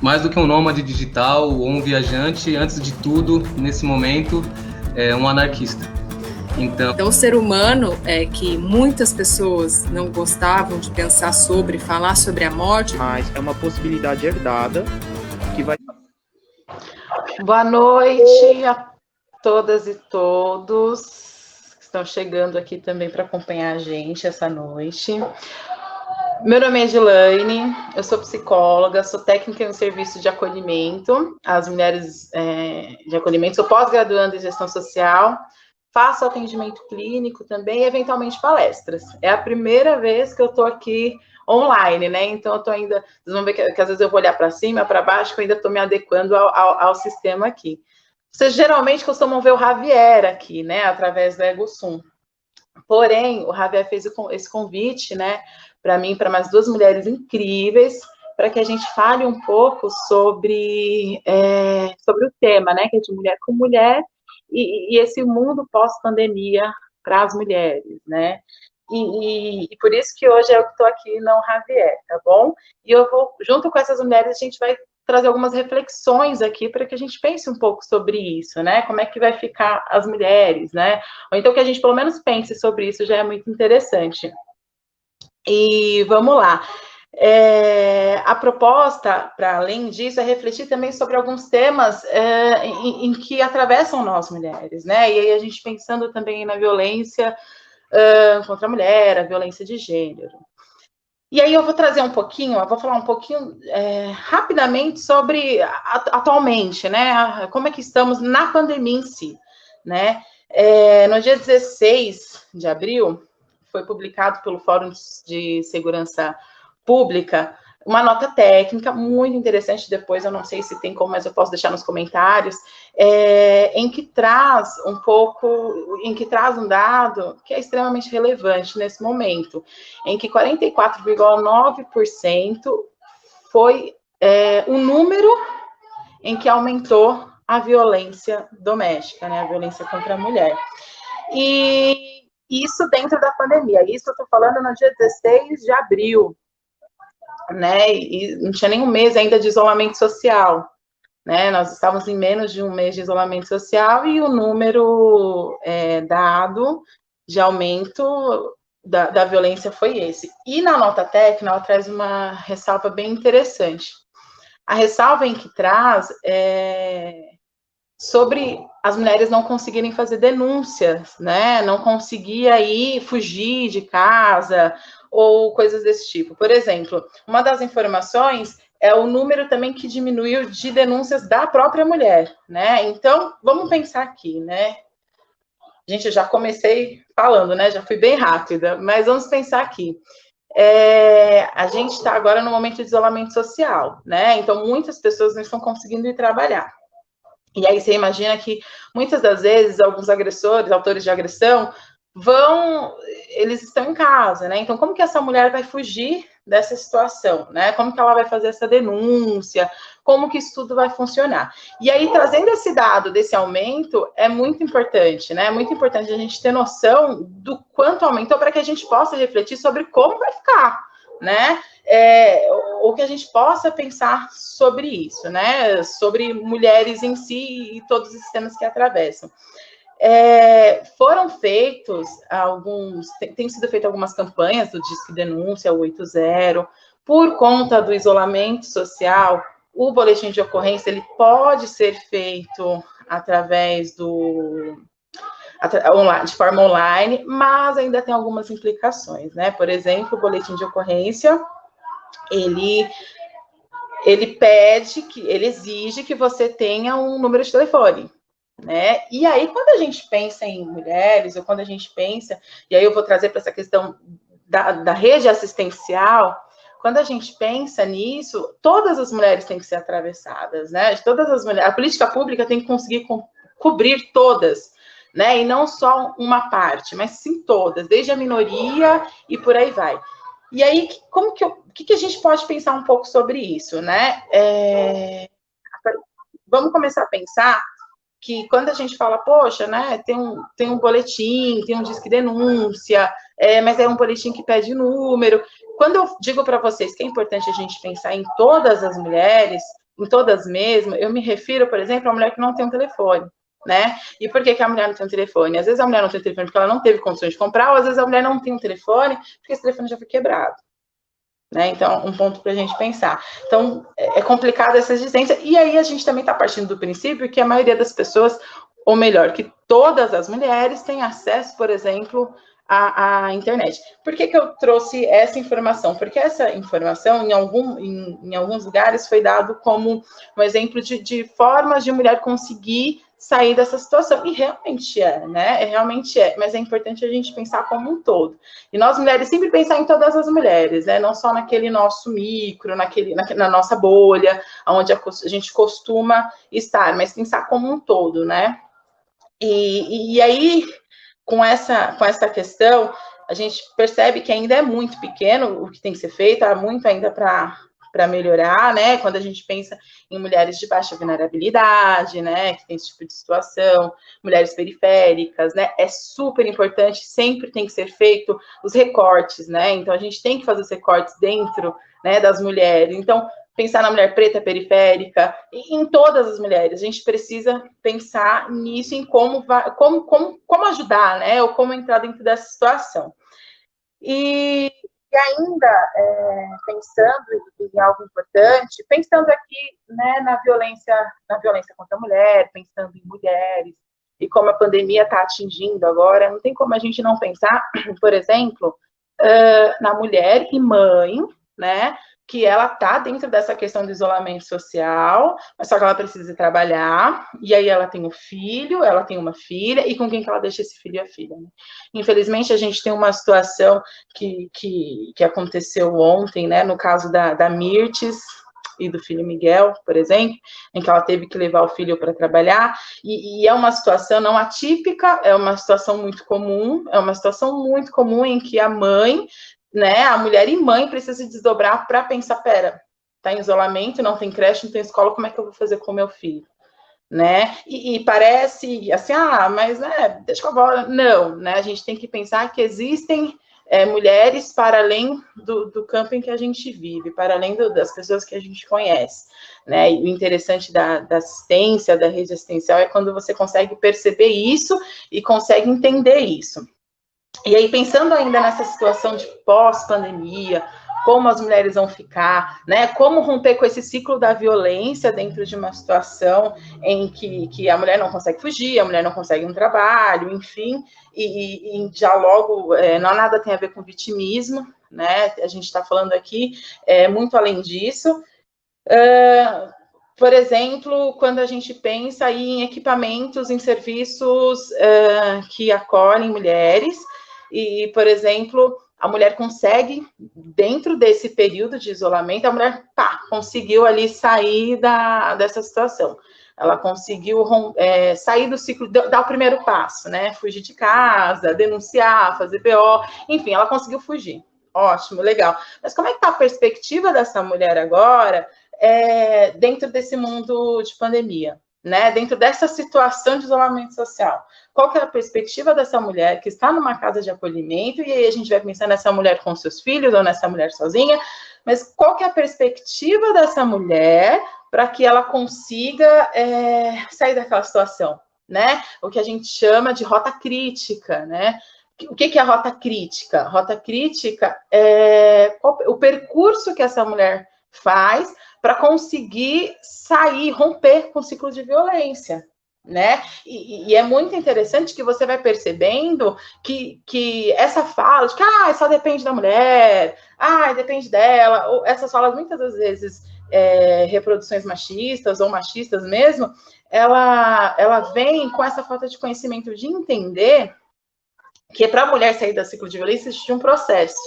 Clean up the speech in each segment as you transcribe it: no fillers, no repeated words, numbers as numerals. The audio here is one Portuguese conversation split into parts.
mais do que um nômade digital ou um viajante, antes de tudo, nesse momento, é um anarquista. Então, o ser humano é que muitas pessoas não gostavam de pensar sobre, falar sobre a morte. Mas é uma possibilidade herdada que vai... Boa noite a todas e todos que estão chegando aqui também para acompanhar a gente essa noite. Meu nome é Edilane, eu sou psicóloga, sou técnica em serviço de acolhimento às mulheres de acolhimento, sou pós-graduanda em gestão social, faço atendimento clínico também e, eventualmente, palestras. É a primeira vez que eu estou aqui online, né? Então, eu estou ainda... Vocês vão ver que às vezes eu vou olhar para cima, para baixo, que eu ainda estou me adequando ao sistema aqui. Vocês geralmente costumam ver o Javier aqui, né? Através do EgoSum. Porém, o Javier fez esse convite, né? Para mim, para mais duas mulheres incríveis, para que a gente fale um pouco sobre o tema, né? Que é de mulher com mulher, e esse mundo pós-pandemia para as mulheres, né? E por isso que hoje eu estou aqui, não Javier, tá bom? E eu vou, junto com essas mulheres, a gente vai trazer algumas reflexões aqui para que a gente pense um pouco sobre isso, né? Como é que vai ficar as mulheres, né? Ou então que a gente pelo menos pense sobre isso, já é muito interessante. E vamos lá. A proposta, para além disso, é refletir também sobre alguns temas em que atravessam nós, mulheres, né? E aí a gente pensando também na violência contra a mulher, a violência de gênero. E aí eu vou trazer um pouquinho, eu vou falar um pouquinho rapidamente sobre atualmente, né? Como é que estamos na pandemia em si, né? No dia 16 de abril, foi publicado pelo Fórum de Segurança Pública uma nota técnica muito interessante, depois eu não sei se tem como, mas eu posso deixar nos comentários, em que traz um dado que é extremamente relevante nesse momento, em que 44,9% foi o número em que aumentou a violência doméstica, né, a violência contra a mulher. E isso dentro da pandemia, isso eu estou falando no dia 16 de abril, né, e não tinha nem um mês ainda de isolamento social, né, nós estávamos em menos de um mês de isolamento social e o número dado de aumento da violência foi esse. E na nota técnica, ela traz uma ressalva bem interessante. A ressalva em que traz sobre as mulheres não conseguirem fazer denúncias, né, não conseguir aí fugir de casa, ou coisas desse tipo. Por exemplo, uma das informações é o número também que diminuiu de denúncias da própria mulher, né? Então, vamos pensar aqui, né? Gente, eu já comecei falando, né? Já fui bem rápida, mas vamos pensar aqui. A gente está agora no momento de isolamento social, né? Então, muitas pessoas não estão conseguindo ir trabalhar. E aí você imagina que, muitas das vezes, alguns agressores, autores de agressão, eles estão em casa, né? Então, como que essa mulher vai fugir dessa situação, né? Como que ela vai fazer essa denúncia? Como que isso tudo vai funcionar? E aí, trazendo esse dado desse aumento, é muito importante, né? É muito importante a gente ter noção do quanto aumentou para que a gente possa refletir sobre como vai ficar, né? Ou que a gente possa pensar sobre isso, né? Sobre mulheres em si e todos os sistemas que atravessam. Foram feitos tem sido feito algumas campanhas do Disque Denúncia, o 80, por conta do isolamento social. O boletim de ocorrência ele pode ser feito através de forma online, mas ainda tem algumas implicações, né? Por exemplo, o boletim de ocorrência ele exige que você tenha um número de telefone, né? E aí, quando a gente pensa em mulheres, ou quando a gente pensa, e aí eu vou trazer para essa questão da rede assistencial, quando a gente pensa nisso, todas as mulheres têm que ser atravessadas, né? Todas as mulheres, a política pública tem que conseguir cobrir todas, né? E não só uma parte, mas sim todas, desde a minoria e por aí vai. E aí, o que a gente pode pensar um pouco sobre isso, né? Vamos começar a pensar que quando a gente fala, poxa, né, tem um boletim, tem um disque denúncia, mas é um boletim que pede número. Quando eu digo para vocês que é importante a gente pensar em todas as mulheres, em todas mesmo, eu me refiro, por exemplo, a mulher que não tem um telefone, né? E por que a mulher não tem um telefone? Às vezes a mulher não tem um telefone porque ela não teve condições de comprar, ou às vezes a mulher não tem um telefone porque esse telefone já foi quebrado. Né? Então, um ponto para a gente pensar. Então, é complicada essa existência, e aí a gente também está partindo do princípio que a maioria das pessoas, ou melhor, que todas as mulheres têm acesso, por exemplo, à internet. Por que eu trouxe essa informação? Porque essa informação, em alguns lugares, foi dado como um exemplo de formas de mulher conseguir sair dessa situação, e realmente né? Realmente mas é importante a gente pensar como um todo. E nós, mulheres, sempre pensar em todas as mulheres, né? Não só naquele nosso micro, na nossa bolha, onde a gente costuma estar, mas pensar como um todo, né? E aí, com essa questão, a gente percebe que ainda é muito pequeno o que tem que ser feito, há muito ainda para melhorar, né? Quando a gente pensa em mulheres de baixa vulnerabilidade, né? Que tem esse tipo de situação, mulheres periféricas, né? É super importante, sempre tem que ser feito os recortes, né? Então, a gente tem que fazer os recortes dentro, né, das mulheres. Então, pensar na mulher preta periférica, em todas as mulheres, a gente precisa pensar nisso, em como ajudar, né? Ou como entrar dentro dessa situação. E ainda, pensando em algo importante, pensando aqui, né, na violência contra a mulher, pensando em mulheres, e como a pandemia está atingindo agora, não tem como a gente não pensar, por exemplo, na mulher e mãe, né, que ela está dentro dessa questão do isolamento social, mas só que ela precisa trabalhar, e aí ela tem um filho, ela tem uma filha, e com quem que ela deixa esse filho e a filha? Né? Infelizmente, a gente tem uma situação que aconteceu ontem, né, no caso da Mirtes e do filho Miguel, por exemplo, em que ela teve que levar o filho para trabalhar, e é uma situação não atípica, é uma situação muito comum, em que a mãe, né, a mulher e mãe precisa se desdobrar para pensar, pera, tá em isolamento, não tem creche, não tem escola, como é que eu vou fazer com o meu filho? Né? E parece assim, mas né, deixa com a avó. Não, né? A gente tem que pensar que existem mulheres para além do campo em que a gente vive, para além das pessoas que a gente conhece, né? E o interessante da assistência, da rede assistencial, é quando você consegue perceber isso e consegue entender isso. E aí, pensando ainda nessa situação de pós-pandemia, como as mulheres vão ficar, né? Como romper com esse ciclo da violência dentro de uma situação em que a mulher não consegue fugir, a mulher não consegue um trabalho, enfim, e já logo não nada tem a ver com vitimismo, né? A gente está falando aqui muito além disso. Por exemplo, quando a gente pensa aí em equipamentos, em serviços que acolhem mulheres, e, por exemplo, a mulher consegue, dentro desse período de isolamento, a mulher conseguiu ali sair dessa situação. Ela conseguiu sair do ciclo, dar o primeiro passo, né? Fugir de casa, denunciar, fazer BO, enfim, ela conseguiu fugir. Ótimo, legal. Mas como é que está a perspectiva dessa mulher agora dentro desse mundo de pandemia? Né, dentro dessa situação de isolamento social? Qual que é a perspectiva dessa mulher que está numa casa de acolhimento, e aí a gente vai pensar nessa mulher com seus filhos, ou nessa mulher sozinha, mas qual que é a perspectiva dessa mulher para que ela consiga sair daquela situação, né? O que a gente chama de rota crítica, né? O que é a rota crítica? Rota crítica é o percurso que essa mulher faz para conseguir sair, romper com o ciclo de violência, né? E é muito interessante que você vai percebendo que essa fala de que só depende da mulher, depende dela, ou essas falas muitas das vezes reproduções machistas ou machistas mesmo, ela vem com essa falta de conhecimento de entender que para a mulher sair do ciclo de violência existe um processo,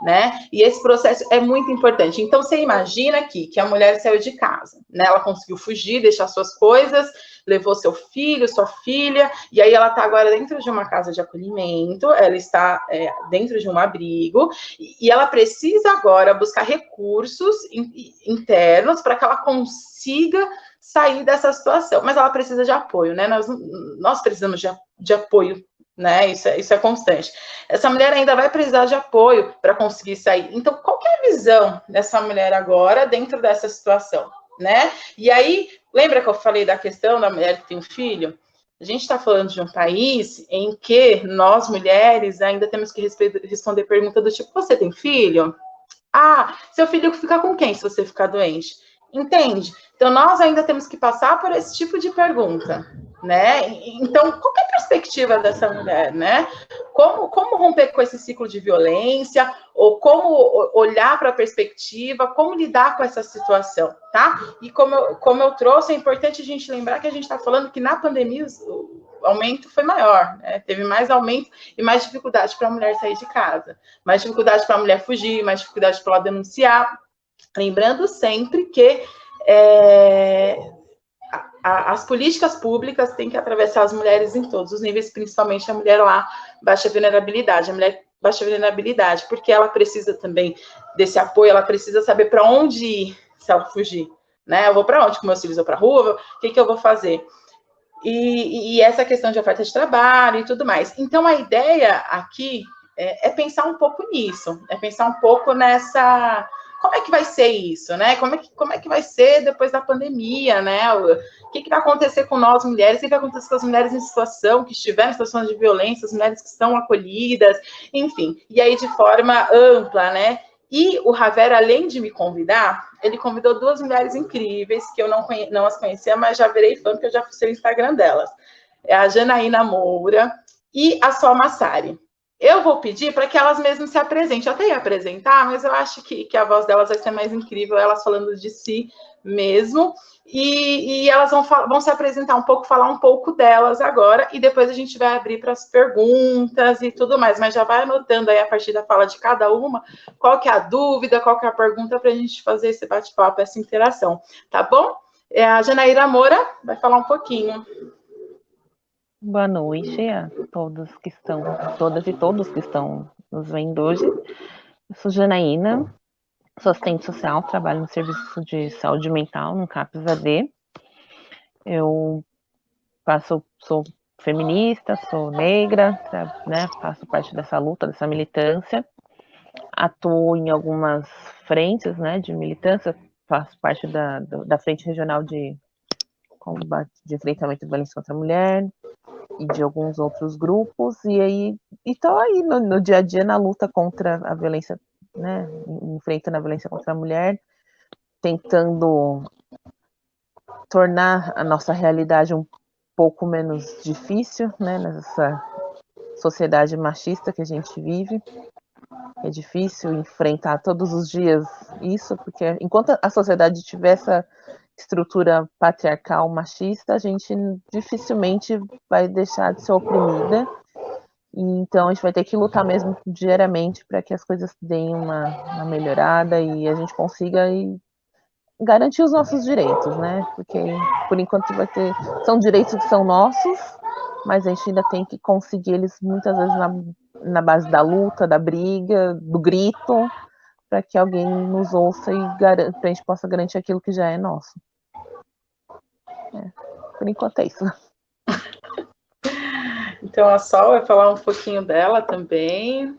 né? E esse processo é muito importante. Então, você imagina aqui que a mulher saiu de casa, né? Ela conseguiu fugir, deixar suas coisas, levou seu filho, sua filha, e aí ela está agora dentro de uma casa de acolhimento, ela está dentro de um abrigo, e ela precisa agora buscar recursos internos para que ela consiga sair dessa situação. Mas ela precisa de apoio, né? Nós precisamos de apoio, né? Isso é constante. Essa mulher ainda vai precisar de apoio para conseguir sair. Então, qual que é a visão dessa mulher agora dentro dessa situação? né? E aí, lembra que eu falei da questão da mulher que tem um filho? A gente está falando de um país em que nós, mulheres, ainda temos que responder pergunta do tipo, você tem filho? Ah, seu filho fica com quem se você ficar doente? Entende? Então, nós ainda temos que passar por esse tipo de pergunta, né? Então, qual é a perspectiva dessa mulher, né? Como romper com esse ciclo de violência, ou como olhar para a perspectiva, como lidar com essa situação, tá? E como eu trouxe, é importante a gente lembrar que a gente está falando que na pandemia o aumento foi maior, né? Teve mais aumento e mais dificuldade para a mulher sair de casa, mais dificuldade para a mulher fugir, mais dificuldade para ela denunciar. Lembrando sempre que as políticas públicas têm que atravessar as mulheres em todos os níveis, principalmente a mulher lá, baixa vulnerabilidade, a mulher baixa vulnerabilidade, porque ela precisa também desse apoio, ela precisa saber para onde ir se ela fugir, né? Eu vou para onde? Com meus filhos, eu para a rua? O que eu vou fazer? E essa questão de oferta de trabalho e tudo mais. Então, a ideia aqui é pensar um pouco nisso, é pensar um pouco nessa... Como é que vai ser isso, né? Como é que vai ser depois da pandemia, né? O que vai acontecer com nós, mulheres? O que vai acontecer com as mulheres em situação, que estiveram em situações de violência, as mulheres que estão acolhidas, enfim. E aí, de forma ampla, né? E o Raver, além de me convidar, ele convidou duas mulheres incríveis, que eu não as conhecia, mas já virei fã, porque eu já fui o Instagram delas. É a Janaína Moura e a Sol Massari. Eu vou pedir para que elas mesmas se apresentem. Eu até ia apresentar, mas eu acho que a voz delas vai ser mais incrível, elas falando de si mesmo. E elas vão se apresentar um pouco, falar um pouco delas agora, e depois a gente vai abrir para as perguntas e tudo mais. Mas já vai anotando aí, a partir da fala de cada uma, qual que é a dúvida, qual que é a pergunta, para a gente fazer esse bate-papo, essa interação. Tá bom? A Janaína Moura vai falar um pouquinho. Boa noite a todas e todos que estão nos vendo hoje. Eu sou Janaína, sou assistente social, trabalho no serviço de saúde mental, no CAPS AD. Eu sou feminista, sou negra, né, faço parte dessa luta, dessa militância. Atuo em algumas frentes, né, de militância, faço parte da Frente Regional de Combate de Enfrentamento de Violência contra a Mulher, e de alguns outros grupos, e estou aí no dia a dia na luta contra a violência, né, enfrentando a violência contra a mulher, tentando tornar a nossa realidade um pouco menos difícil, né, nessa sociedade machista que a gente vive. É difícil enfrentar todos os dias isso, porque enquanto a sociedade tiver essa estrutura patriarcal machista, a gente dificilmente vai deixar de ser oprimida. Então a gente vai ter que lutar mesmo diariamente para que as coisas deem uma melhorada e a gente consiga garantir os nossos direitos, né? Porque por enquanto são direitos que são nossos, mas a gente ainda tem que conseguir eles muitas vezes na base da luta, da briga, do grito, para que alguém nos ouça e para a gente possa garantir aquilo que já é nosso. Por enquanto é isso. Então a Sol vai falar um pouquinho dela também.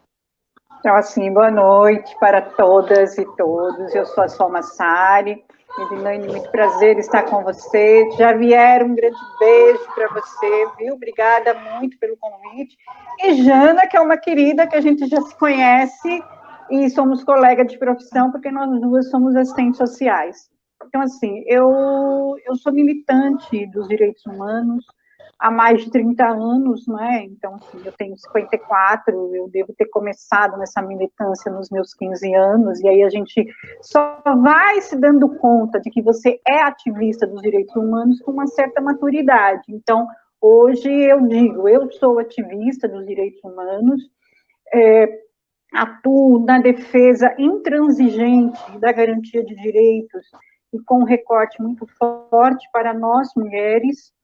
Então, assim, boa noite para todas e todos. Eu sou a Sol Massari. Edilane, muito prazer estar com você. Javier, um grande beijo para você, viu? Obrigada muito pelo convite. E Jana, que é uma querida que a gente já se conhece e somos colegas de profissão, porque nós duas somos assistentes sociais. Então, assim, eu sou militante dos direitos humanos há mais de 30 anos, né? Então, assim, eu tenho 54, eu devo ter começado nessa militância nos meus 15 anos, e aí a gente só vai se dando conta de que você é ativista dos direitos humanos com uma certa maturidade. Então, hoje eu digo, eu sou ativista dos direitos humanos, atuo na defesa intransigente da garantia de direitos e com um recorte muito forte para nós, mulheres.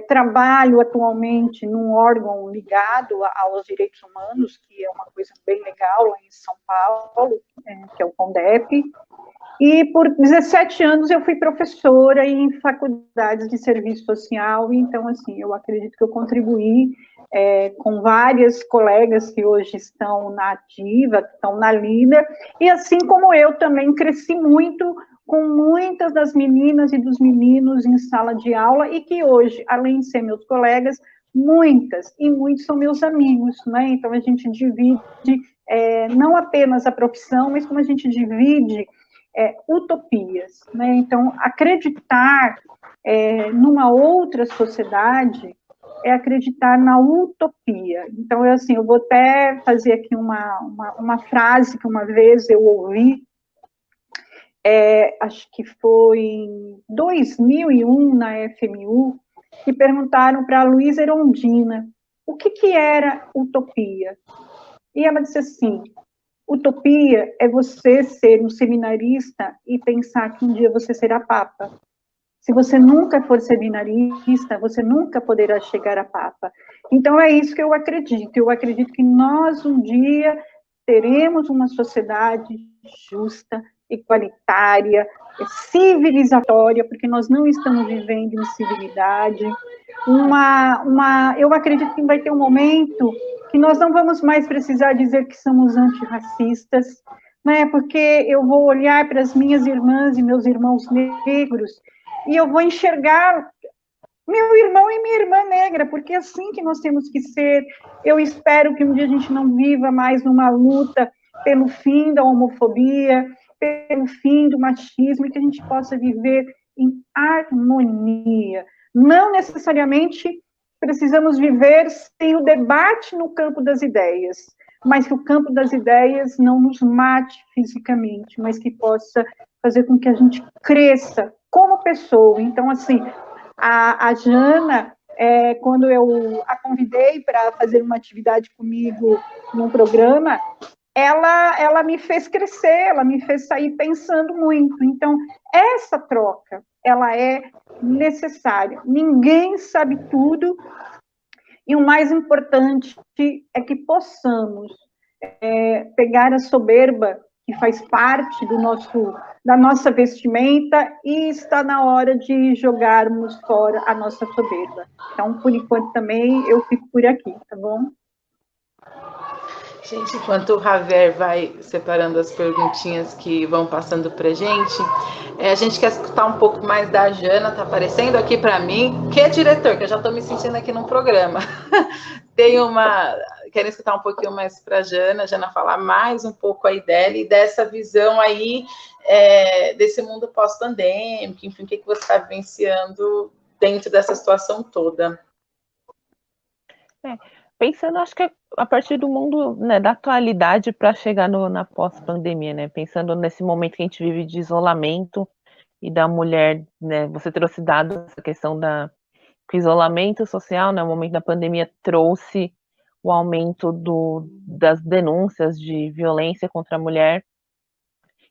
Trabalho atualmente num órgão ligado aos direitos humanos, que é uma coisa bem legal lá em São Paulo, que é o CONDEP, e por 17 anos eu fui professora em faculdades de serviço social, então, assim, eu acredito que eu contribuí com várias colegas que hoje estão na ativa, que estão na líder, e assim como eu também cresci muito com muitas das meninas e dos meninos em sala de aula, e que hoje, além de ser meus colegas, muitas e muitos são meus amigos, né? Então a gente divide não apenas a profissão, mas como a gente divide utopias, né? Então acreditar numa outra sociedade é acreditar na utopia. Então, eu vou até fazer aqui uma frase que uma vez eu ouvi, acho que foi em 2001, na FMU, que perguntaram para a Luísa Erundina o que era utopia. E ela disse assim: utopia é você ser um seminarista e pensar que um dia você será papa. Se você nunca for seminarista, você nunca poderá chegar a papa. Então, é isso que eu acredito. Eu acredito que nós, um dia, teremos uma sociedade justa, igualitária, civilizatória, porque nós não estamos vivendo em civilidade. Eu acredito que vai ter um momento que nós não vamos mais precisar dizer que somos antirracistas, né? Porque eu vou olhar para as minhas irmãs e meus irmãos negros e eu vou enxergar meu irmão e minha irmã negra, porque é assim que nós temos que ser. Eu espero que um dia a gente não viva mais numa luta pelo fim da homofobia, pelo fim do machismo, e que a gente possa viver em harmonia. Não necessariamente precisamos viver sem o debate no campo das ideias, mas que o campo das ideias não nos mate fisicamente, mas que possa fazer com que a gente cresça como pessoa. Então, assim, a Jana, quando eu a convidei para fazer uma atividade comigo num programa, ela me fez crescer, ela me fez sair pensando muito. Então, essa troca, ela é necessária. Ninguém sabe tudo, e o mais importante é que possamos pegar a soberba que faz parte da nossa vestimenta, e está na hora de jogarmos fora a nossa soberba. Então, por enquanto, também eu fico por aqui, tá bom? Gente, enquanto o Javier vai separando as perguntinhas que vão passando para a gente quer escutar um pouco mais da Jana. Tá aparecendo aqui para mim, que é diretor, que eu já estou me sentindo aqui num programa. Quero escutar um pouquinho mais para a Jana falar mais um pouco aí dela e dessa visão aí desse mundo pós-pandêmico, enfim, o que você está vivenciando dentro dessa situação toda. Pensando, acho que a partir do mundo, né, da atualidade para chegar na pós-pandemia, né? Pensando nesse momento que a gente vive de isolamento e da mulher, né? Você trouxe dados, essa questão que o isolamento social, né? O momento da pandemia trouxe o aumento das denúncias de violência contra a mulher.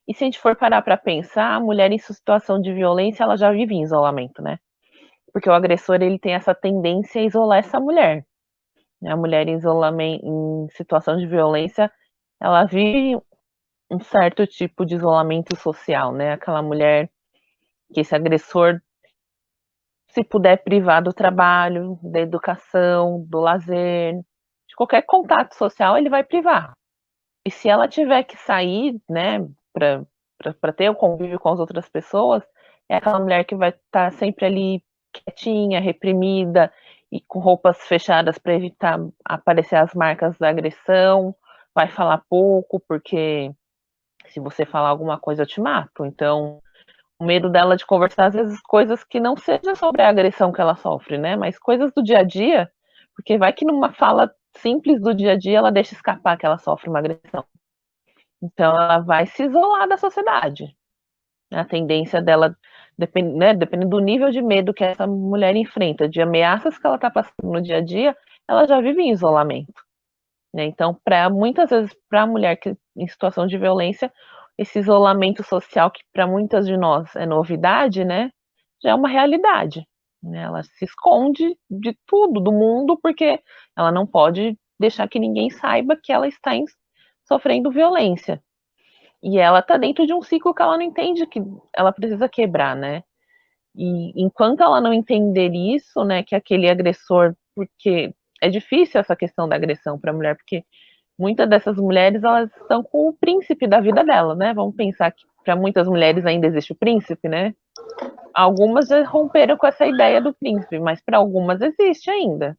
E se a gente for parar para pensar, a mulher em situação de violência, ela já vive em isolamento, né? Porque o agressor, ele tem essa tendência a isolar essa mulher. A mulher em isolamento, em situação de violência, ela vive um certo tipo de isolamento social, né? Aquela mulher que esse agressor, se puder privar do trabalho, da educação, do lazer, de qualquer contato social, ele vai privar. E se ela tiver que sair, né, para ter o convívio com as outras pessoas, é aquela mulher que vai estar sempre ali quietinha, reprimida, e com roupas fechadas para evitar aparecer as marcas da agressão, vai falar pouco, porque se você falar alguma coisa eu te mato. Então, o medo dela de conversar, às vezes, coisas que não sejam sobre a agressão que ela sofre, né? Mas coisas do dia a dia, porque vai que numa fala simples do dia a dia ela deixa escapar que ela sofre uma agressão. Então, ela vai se isolar da sociedade. A tendência dela, dependendo do nível de medo que essa mulher enfrenta, de ameaças que ela está passando no dia a dia, ela já vive em isolamento. Né? Então, muitas vezes, para a mulher em situação de violência, esse isolamento social, que para muitas de nós é novidade, né, já é uma realidade. Né? Ela se esconde de tudo, do mundo, porque ela não pode deixar que ninguém saiba que ela está sofrendo violência. E ela está dentro de um ciclo que ela não entende, que ela precisa quebrar, né? E enquanto ela não entender isso, né, que aquele agressor, porque é difícil essa questão da agressão para a mulher, porque muitas dessas mulheres, elas estão com o príncipe da vida dela, né? Vamos pensar que para muitas mulheres ainda existe o príncipe, né? Algumas já romperam com essa ideia do príncipe, mas para algumas existe ainda,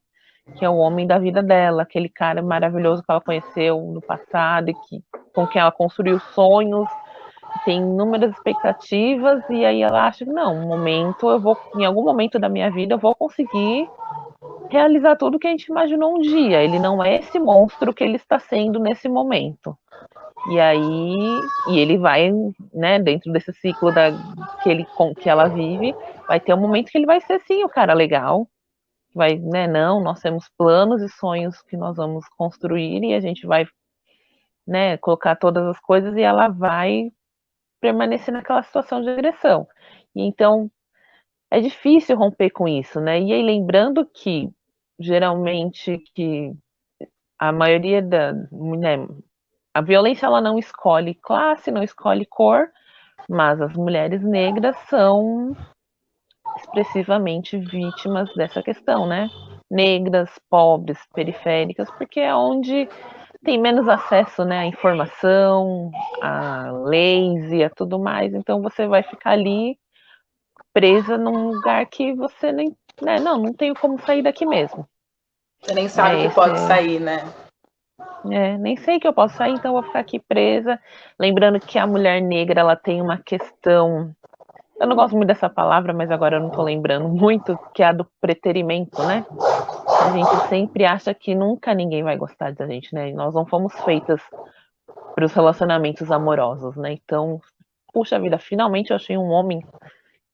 que é o homem da vida dela, aquele cara maravilhoso que ela conheceu no passado e com quem ela construiu sonhos, tem inúmeras expectativas, e aí ela acha que não, em algum momento da minha vida eu vou conseguir realizar tudo que a gente imaginou um dia. Ele não é esse monstro que ele está sendo nesse momento. E aí, ele vai, né, dentro desse ciclo que ela vive, vai ter um momento que ele vai ser sim o cara legal, vai, né, não, nós temos planos e sonhos que nós vamos construir e a gente vai, né, colocar todas as coisas e ela vai permanecer naquela situação de agressão. E então, é difícil romper com isso, né? E aí, lembrando que, geralmente, que a maioria né, a violência, ela não escolhe classe, não escolhe cor, mas as mulheres negras são expressivamente vítimas dessa questão, né? Negras, pobres, periféricas, porque é onde tem menos acesso, né, à informação, a leis e a tudo mais. Então você vai ficar ali presa num lugar que você nem, né, não tenho como sair daqui mesmo. Você nem sabe que pode sair, né? Nem sei que eu posso sair, então eu vou ficar aqui presa. Lembrando que a mulher negra, ela tem uma questão, eu não gosto muito dessa palavra, mas agora eu não tô lembrando muito, que é a do preterimento, né? A gente sempre acha que nunca ninguém vai gostar da gente, né? Nós não fomos feitas para os relacionamentos amorosos, né? Então, puxa vida, finalmente eu achei um homem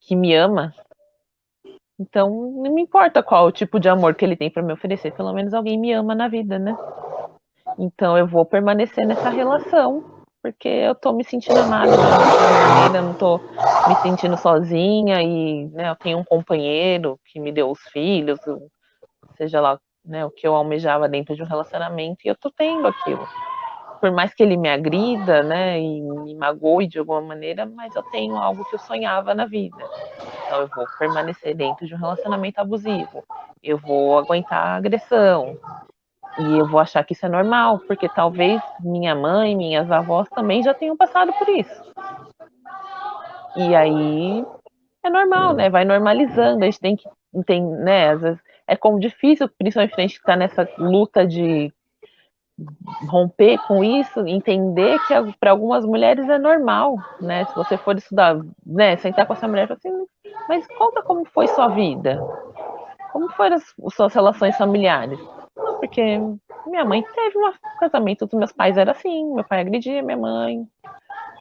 que me ama. Então, não me importa qual o tipo de amor que ele tem para me oferecer, pelo menos alguém me ama na vida, né? Então, eu vou permanecer nessa relação, porque eu tô me sentindo amada de alguma maneira, não tô me sentindo sozinha e, né, eu tenho um companheiro que me deu os filhos, seja lá, né, o que eu almejava dentro de um relacionamento, e eu tô tendo aquilo. Por mais que ele me agrida, né, e me magoe de alguma maneira, mas eu tenho algo que eu sonhava na vida. Então eu vou permanecer dentro de um relacionamento abusivo. Eu vou aguentar a agressão. E eu vou achar que isso é normal, porque talvez minha mãe, minhas avós também já tenham passado por isso. E aí é normal, né? Vai normalizando. A gente tem que entender, né? Às vezes é como difícil, principalmente a gente que está nessa luta de romper com isso, entender que para algumas mulheres é normal, né? Se você for estudar, né, sentar com essa mulher e falar assim, mas conta como foi sua vida, como foram as suas relações familiares. Não, porque minha mãe teve um casamento dos meus pais, era assim, meu pai agredia minha mãe,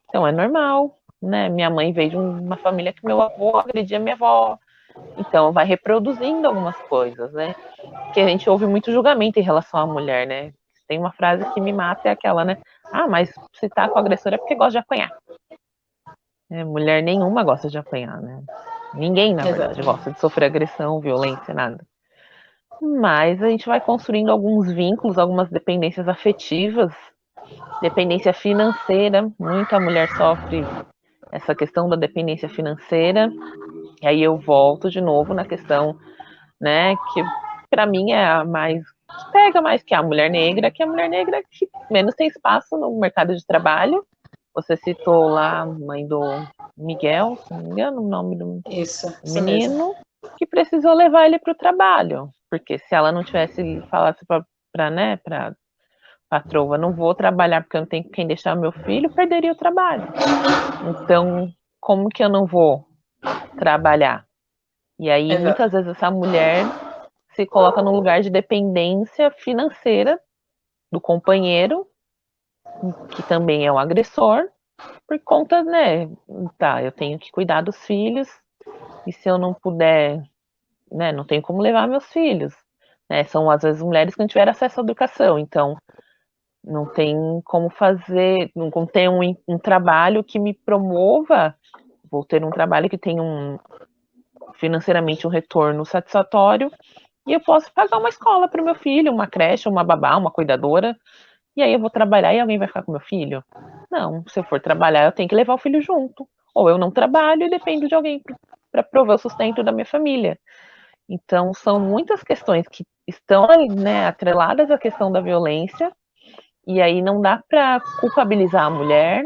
então é normal, né? Minha mãe veio de uma família que meu avô agredia minha avó, então vai reproduzindo algumas coisas, né? Que a gente ouve muito julgamento em relação à mulher, né? Tem uma frase que me mata, é aquela, né? Ah, mas se tá com o agressor é porque gosta de apanhar. Mulher nenhuma gosta de apanhar, né? Ninguém, na verdade, gosta de sofrer agressão, violência, nada. Mas a gente vai construindo alguns vínculos, algumas dependências afetivas, dependência financeira. Muita mulher sofre essa questão da dependência financeira. E aí eu volto de novo na questão, né, que para mim é a mais que pega mais, que a mulher negra, que menos tem espaço no mercado de trabalho. Você citou lá a mãe do Miguel, se não me engano, o nome do menino, que precisou levar ele para o trabalho, porque se ela não tivesse falasse para patroa, não vou trabalhar porque eu não tenho quem deixar meu filho, perderia o trabalho. Então, como que eu não vou trabalhar? E aí, muitas vezes, essa mulher se coloca num lugar de dependência financeira do companheiro, que também é um agressor, por conta, né, tá, eu tenho que cuidar dos filhos, e se eu não puder, né, não tenho como levar meus filhos, né, são às vezes mulheres que não tiveram acesso à educação, então não tem como fazer, não tem um trabalho que me promova, vou ter um trabalho que tenha financeiramente um retorno satisfatório, e eu posso pagar uma escola para o meu filho, uma creche, uma babá, uma cuidadora, e aí eu vou trabalhar e alguém vai ficar com meu filho? Não, se eu for trabalhar, eu tenho que levar o filho junto. Ou eu não trabalho e dependo de alguém para prover o sustento da minha família. Então, são muitas questões que estão, né, atreladas à questão da violência, E aí não dá para culpabilizar a mulher,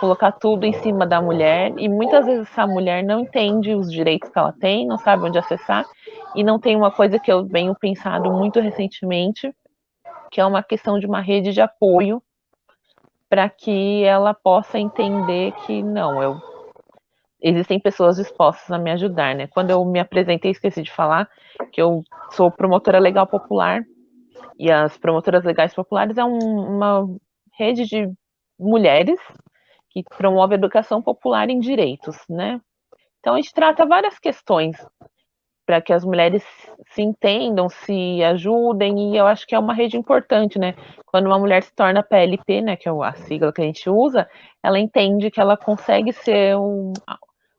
colocar tudo em cima da mulher, e muitas vezes essa mulher não entende os direitos que ela tem, não sabe onde acessar, e não tem uma coisa que eu venho pensado muito recentemente, que é uma questão de uma rede de apoio para que ela possa entender que não, existem pessoas dispostas a me ajudar, né? Quando eu me apresentei, esqueci de falar que eu sou promotora legal popular, e as promotoras legais populares é uma rede de mulheres que promove a educação popular em direitos, né? Então a gente trata várias questões para que as mulheres se entendam, se ajudem, e eu acho que é uma rede importante, né? Quando uma mulher se torna PLP, né, que é a sigla que a gente usa, ela entende que ela consegue ser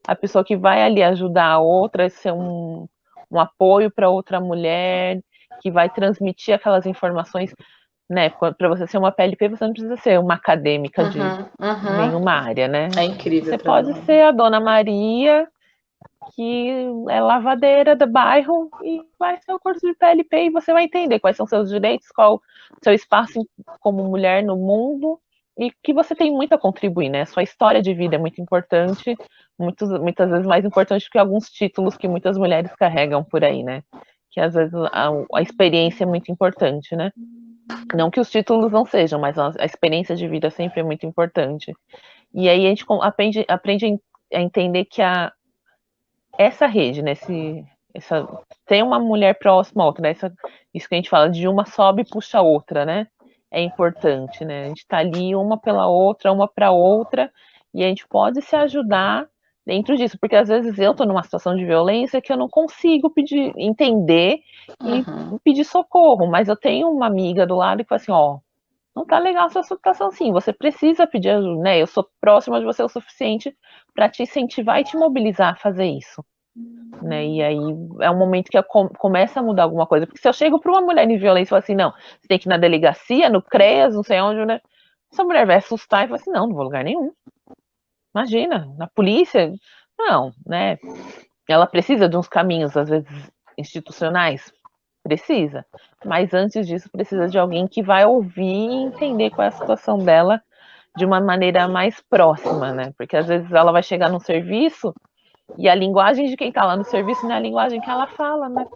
a pessoa que vai ali ajudar a outra, ser um apoio para outra mulher, que vai transmitir aquelas informações, né? Para você ser uma PLP, você não precisa ser uma acadêmica de nenhuma área, né? É incrível. Você pode ser a Dona Maria, que é lavadeira do bairro, e vai ser o curso de PLP e você vai entender quais são seus direitos, qual o seu espaço como mulher no mundo, e que você tem muito a contribuir, né? Sua história de vida é muito importante, muitas vezes mais importante que alguns títulos que muitas mulheres carregam por aí, né? Que às vezes a experiência é muito importante, né? Não que os títulos não sejam, mas a experiência de vida sempre é muito importante. E aí a gente aprende a entender que essa rede, né, tem uma mulher próxima a outra, né, isso que a gente fala, de uma sobe e puxa a outra, né, é importante, né, a gente tá ali uma pela outra, uma para outra, e a gente pode se ajudar dentro disso, porque às vezes eu tô numa situação de violência que eu não consigo entender e pedir socorro, mas eu tenho uma amiga do lado que fala assim, ó, não tá legal essa situação assim, você precisa pedir ajuda, né, eu sou próxima de você o suficiente para te incentivar e te mobilizar a fazer isso, né, e aí é um momento que começa a mudar alguma coisa, porque se eu chego para uma mulher em violência e falo assim, não, você tem que ir na delegacia, no CREAS, não sei onde, né, essa mulher vai assustar e fala assim, não vou lugar nenhum, imagina, na polícia, não, né, ela precisa de uns caminhos, às vezes, institucionais, precisa, mas antes disso precisa de alguém que vai ouvir e entender qual é a situação dela de uma maneira mais próxima, né? Porque às vezes ela vai chegar no serviço e a linguagem de quem tá lá no serviço não é a linguagem que ela fala, né?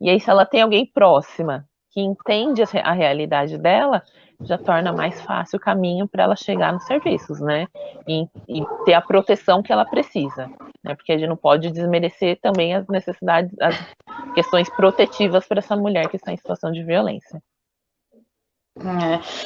E aí se ela tem alguém próxima que entende a realidade dela, já torna mais fácil o caminho para ela chegar nos serviços, né? E ter a proteção que ela precisa, né? Porque a gente não pode desmerecer também as necessidades, as questões protetivas para essa mulher que está em situação de violência.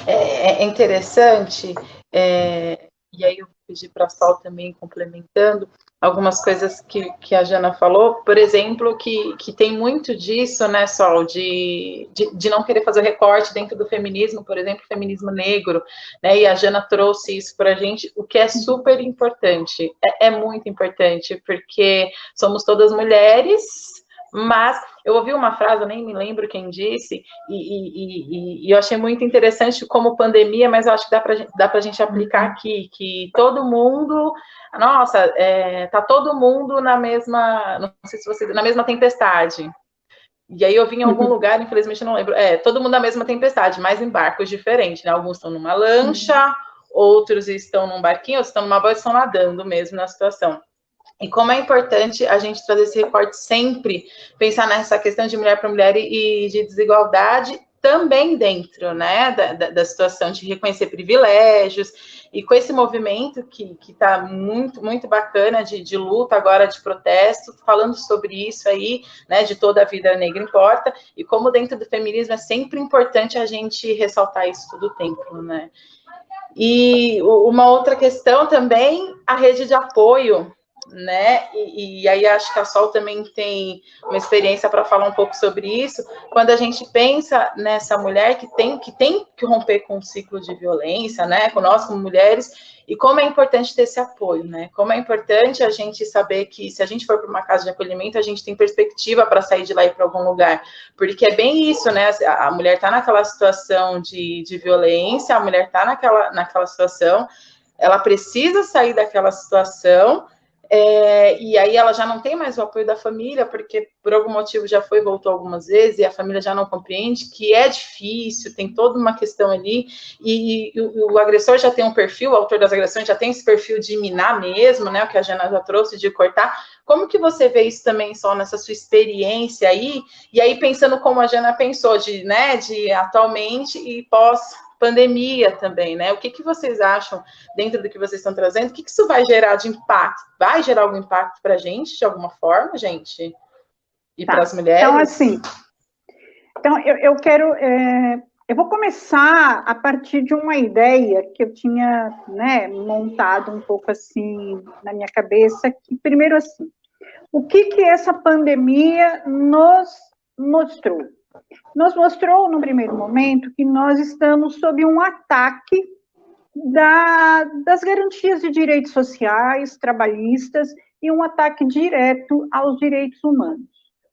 É interessante, e aí eu pedi para a Sol também complementando algumas coisas que a Jana falou, por exemplo, que tem muito disso, né, Sol, de não querer fazer recorte dentro do feminismo, por exemplo, feminismo negro, né, e a Jana trouxe isso para a gente, o que é super importante, é muito importante, porque somos todas mulheres, mas eu ouvi uma frase, eu nem me lembro quem disse, e eu achei muito interessante como pandemia, mas eu acho que dá para a gente aplicar aqui, que todo mundo, nossa, tá todo mundo na mesma, não sei se você, na mesma tempestade. E aí eu vi em algum lugar, infelizmente eu não lembro, todo mundo na mesma tempestade, mas em barcos diferentes, né? Alguns estão numa lancha, outros estão num barquinho, outros estão numa boia, estão nadando mesmo na situação. E como é importante a gente trazer esse recorte sempre, pensar nessa questão de mulher para mulher e de desigualdade também dentro, né, da situação de reconhecer privilégios, e com esse movimento que está muito, muito bacana de luta agora, de protesto, falando sobre isso aí, né, de toda a vida negra importa, e como dentro do feminismo é sempre importante a gente ressaltar isso todo o tempo, né. E uma outra questão também, a rede de apoio, né, e aí acho que a Sol também tem uma experiência para falar um pouco sobre isso, quando a gente pensa nessa mulher que tem que romper com o ciclo de violência, né, com nós como mulheres, e como é importante ter esse apoio, né, como é importante a gente saber que se a gente for para uma casa de acolhimento, a gente tem perspectiva para sair de lá e ir para algum lugar, porque é bem isso, né, a mulher está naquela situação de violência, a mulher está naquela situação, ela precisa sair daquela situação, e aí ela já não tem mais o apoio da família, porque por algum motivo já foi e voltou algumas vezes, e a família já não compreende, que é difícil, tem toda uma questão ali, e o agressor já tem um perfil, o autor das agressões já tem esse perfil de minar mesmo, né, o que a Jana já trouxe, de cortar. Como que você vê isso também, só nessa sua experiência aí, e aí pensando como a Jana pensou, de atualmente e pós-pandemia também, né? O que vocês acham dentro do que vocês estão trazendo? O que isso vai gerar de impacto? Vai gerar algum impacto para a gente, de alguma forma, gente? E para as mulheres? Então, assim, eu quero... eu vou começar a partir de uma ideia que eu tinha, né, montado um pouco assim na minha cabeça, que primeiro assim, o que essa pandemia nos mostrou? Nos mostrou, no primeiro momento, que nós estamos sob um ataque das garantias de direitos sociais, trabalhistas, e um ataque direto aos direitos humanos.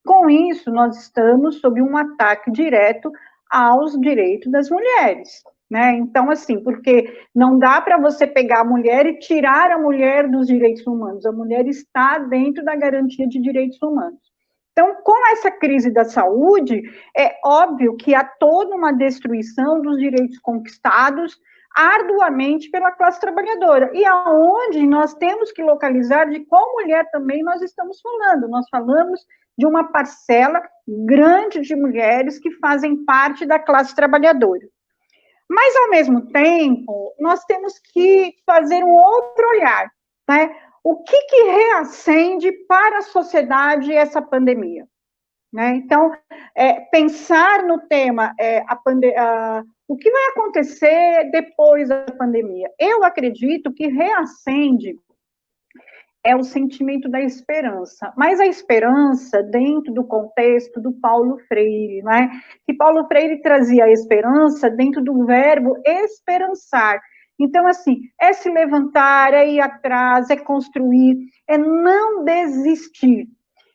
Com isso, nós estamos sob um ataque direto aos direitos das mulheres, né? Então, assim, porque não dá para você pegar a mulher e tirar a mulher dos direitos humanos, a mulher está dentro da garantia de direitos humanos. Então, com essa crise da saúde, é óbvio que há toda uma destruição dos direitos conquistados arduamente pela classe trabalhadora, e aonde nós temos que localizar de qual mulher também nós estamos falando. Nós falamos de uma parcela grande de mulheres que fazem parte da classe trabalhadora. Mas, ao mesmo tempo, nós temos que fazer um outro olhar, né? O que reacende para a sociedade essa pandemia? Né? Então, pensar no tema, o que vai acontecer depois da pandemia? Eu acredito que reacende o sentimento da esperança, mas a esperança dentro do contexto do Paulo Freire, né? Que Paulo Freire trazia a esperança dentro do verbo esperançar. Então, assim, é se levantar, é ir atrás, é construir, é não desistir,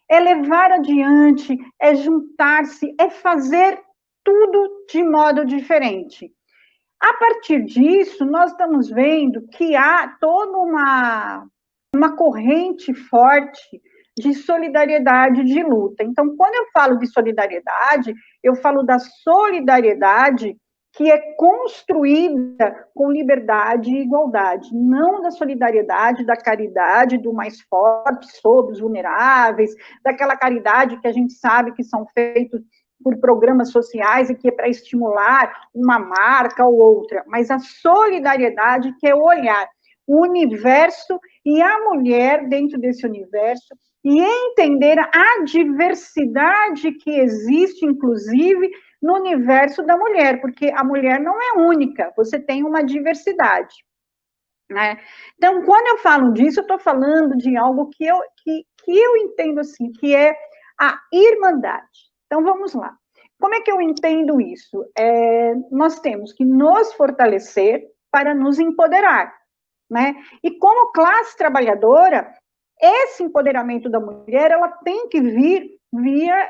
é levar adiante, é juntar-se, é fazer tudo de modo diferente. A partir disso, nós estamos vendo que há toda uma corrente forte de solidariedade, de luta. Então, quando eu falo de solidariedade, eu falo da solidariedade que é construída com liberdade e igualdade, não da solidariedade, da caridade do mais forte sobre os vulneráveis, daquela caridade que a gente sabe que são feitos por programas sociais e que é para estimular uma marca ou outra, mas a solidariedade que é olhar o universo e a mulher dentro desse universo e entender a diversidade que existe, inclusive, no universo da mulher, porque a mulher não é única, você tem uma diversidade, né? Então, quando eu falo disso, eu estou falando de algo que eu entendo assim, que é a irmandade. Então, vamos lá. Como é que eu entendo isso? Nós temos que nos fortalecer para nos empoderar, né? E como classe trabalhadora, esse empoderamento da mulher, ela tem que vir via,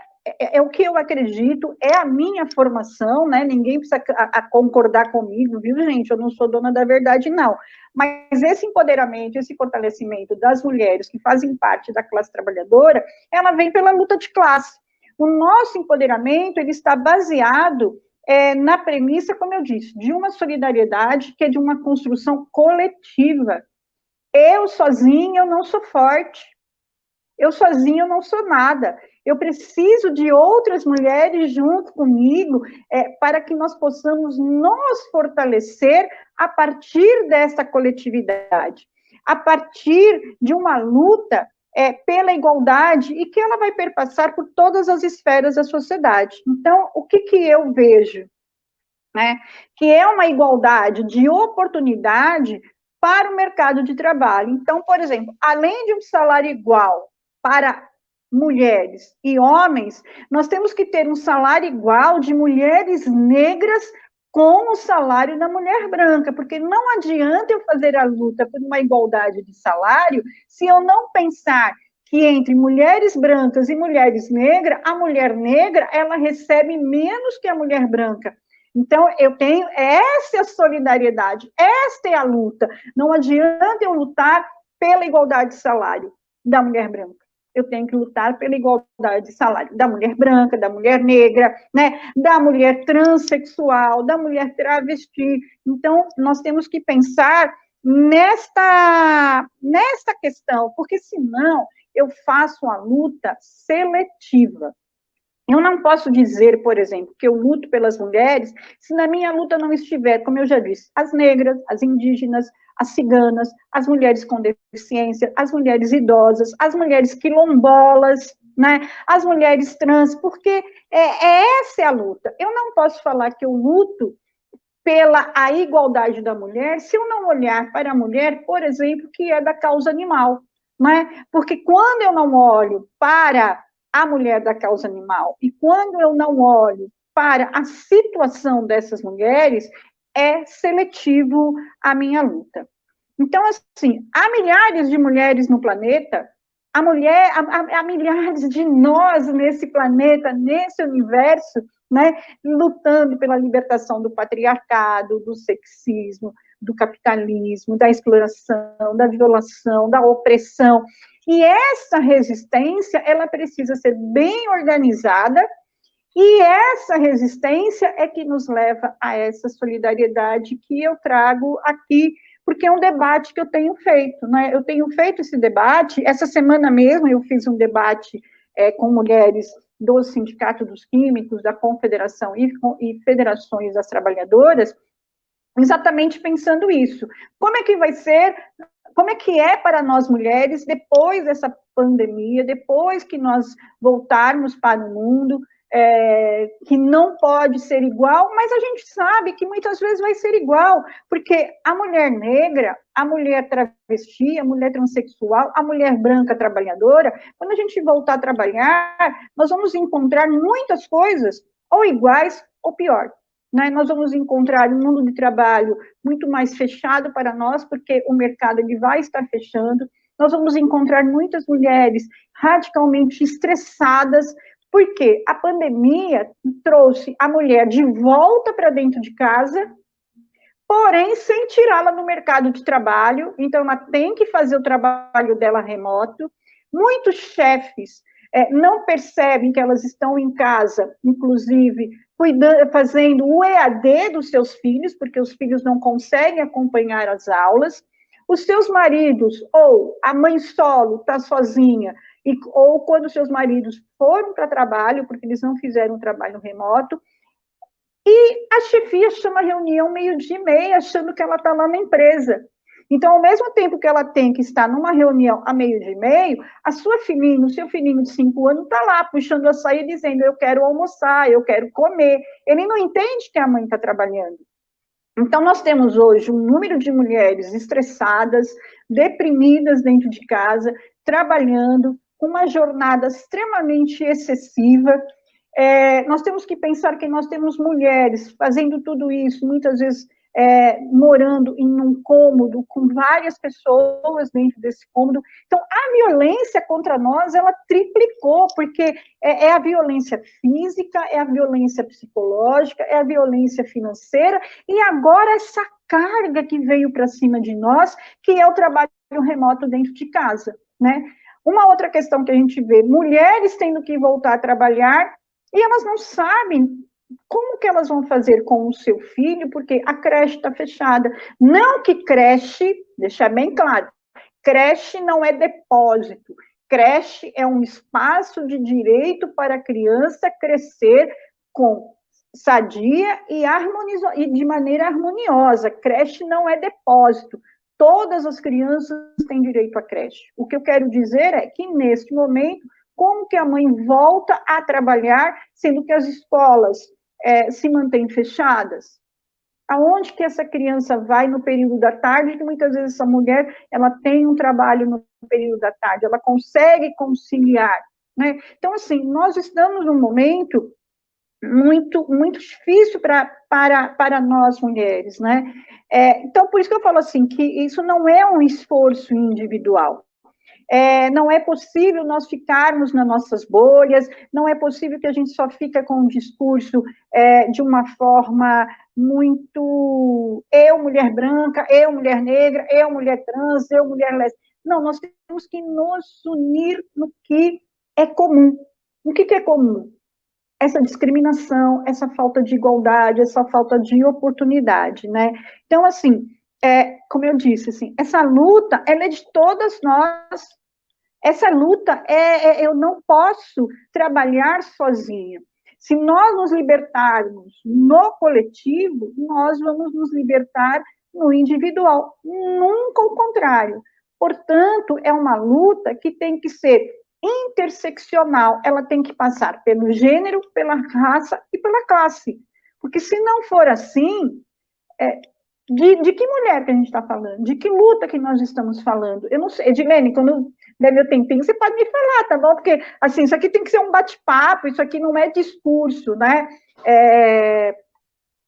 o que eu acredito, é a minha formação, né? Ninguém precisa concordar comigo, viu, gente? Eu não sou dona da verdade, não. Mas esse empoderamento, esse fortalecimento das mulheres que fazem parte da classe trabalhadora, ela vem pela luta de classe. O nosso empoderamento, ele está baseado na premissa, como eu disse, de uma solidariedade que é de uma construção coletiva. Eu sozinha, eu não sou forte. Eu sozinha, eu não sou nada. Eu preciso de outras mulheres junto comigo para que nós possamos nos fortalecer a partir dessa coletividade, a partir de uma luta pela igualdade e que ela vai perpassar por todas as esferas da sociedade. Então, o que eu vejo? Né? Que é uma igualdade de oportunidade para o mercado de trabalho. Então, por exemplo, além de um salário igual para mulheres e homens, nós temos que ter um salário igual de mulheres negras com o salário da mulher branca, porque não adianta eu fazer a luta por uma igualdade de salário se eu não pensar que entre mulheres brancas e mulheres negras, a mulher negra, ela recebe menos que a mulher branca. Então, eu tenho essa solidariedade, esta é a luta. Não adianta eu lutar pela igualdade de salário da mulher branca. Eu tenho que lutar pela igualdade de salário da mulher branca, da mulher negra, né, da mulher transexual, da mulher travesti. Então, nós temos que pensar nesta questão, porque senão eu faço uma luta seletiva. Eu não posso dizer, por exemplo, que eu luto pelas mulheres se na minha luta não estiver, como eu já disse, as negras, as indígenas, as ciganas, as mulheres com deficiência, as mulheres idosas, as mulheres quilombolas, né, as mulheres trans, porque essa é a luta. Eu não posso falar que eu luto pela a igualdade da mulher se eu não olhar para a mulher, por exemplo, que é da causa animal, né? Porque quando eu não olho para a mulher da causa animal e quando eu não olho para a situação dessas mulheres, é seletivo a minha luta. Então, assim, há milhares de mulheres no planeta, há milhares de nós nesse planeta, nesse universo, né, lutando pela libertação do patriarcado, do sexismo, do capitalismo, da exploração, da violação, da opressão. E essa resistência, ela precisa ser bem organizada, e essa resistência é que nos leva a essa solidariedade que eu trago aqui, porque é um debate que eu tenho feito, né? Eu tenho feito esse debate, essa semana mesmo eu fiz um debate com mulheres do Sindicato dos Químicos, da Confederação e Federações das Trabalhadoras, exatamente pensando isso. Como é que vai ser, como é que é para nós mulheres, depois dessa pandemia, depois que nós voltarmos para o mundo, que não pode ser igual, mas a gente sabe que muitas vezes vai ser igual, porque a mulher negra, a mulher travesti, a mulher transexual, a mulher branca trabalhadora, quando a gente voltar a trabalhar, nós vamos encontrar muitas coisas, ou iguais, ou pior. Né? Nós vamos encontrar um mundo de trabalho muito mais fechado para nós, porque o mercado ele vai estar fechando, nós vamos encontrar muitas mulheres radicalmente estressadas, porque a pandemia trouxe a mulher de volta para dentro de casa, porém sem tirá-la do mercado de trabalho, então ela tem que fazer o trabalho dela remoto. Muitos chefes não percebem que elas estão em casa, inclusive fazendo o EAD dos seus filhos, porque os filhos não conseguem acompanhar as aulas. Os seus maridos, ou a mãe solo está sozinha, ou quando seus maridos foram para trabalho, porque eles não fizeram um trabalho remoto, e a chefia chama a reunião 12h30, achando que ela está lá na empresa. Então, ao mesmo tempo que ela tem que estar numa reunião a 12h30, a sua filhinha, o seu filhinho de 5 anos está lá, puxando a saia, dizendo, eu quero almoçar, eu quero comer. Ele não entende que a mãe está trabalhando. Então, nós temos hoje um número de mulheres estressadas, deprimidas dentro de casa, trabalhando, com uma jornada extremamente excessiva. Nós temos que pensar que nós temos mulheres fazendo tudo isso, muitas vezes morando em um cômodo com várias pessoas dentro desse cômodo. Então, a violência contra nós, ela triplicou, porque é a violência física, é a violência psicológica, é a violência financeira, e agora essa carga que veio para cima de nós, que é o trabalho remoto dentro de casa, né? Uma outra questão que a gente vê, mulheres tendo que voltar a trabalhar, e elas não sabem como que elas vão fazer com o seu filho, porque a creche está fechada. Não que creche, deixar bem claro, creche não é depósito, creche é um espaço de direito para a criança crescer com sadia e de maneira harmoniosa. Creche não é depósito. Todas as crianças têm direito à creche. O que eu quero dizer é que, neste momento, como que a mãe volta a trabalhar, sendo que as escolas se mantêm fechadas? Aonde que essa criança vai no período da tarde, que muitas vezes essa mulher, ela tem um trabalho no período da tarde, ela consegue conciliar, né? Então, assim, nós estamos num momento muito, muito difícil para nós mulheres, né? Então, por isso que eu falo assim, que isso não é um esforço individual. Não é possível nós ficarmos nas nossas bolhas, não é possível que a gente só fique com um discurso de uma forma muito eu, mulher branca, eu, mulher negra, eu, mulher trans, eu, mulher lésbica. Não, nós temos que nos unir no que é comum. O que é comum? Essa discriminação, essa falta de igualdade, essa falta de oportunidade, né? Então, assim, como eu disse, assim, essa luta, ela é de todas nós. Essa luta, eu não posso trabalhar sozinha. Se nós nos libertarmos no coletivo, nós vamos nos libertar no individual, nunca o contrário. Portanto, é uma luta que tem que ser interseccional, ela tem que passar pelo gênero, pela raça e pela classe. Porque se não for assim, de que mulher que a gente está falando? De que luta que nós estamos falando? Eu não sei, Edilene, quando der meu tempinho, você pode me falar, tá bom? Porque, assim, isso aqui tem que ser um bate-papo, isso aqui não é discurso, né?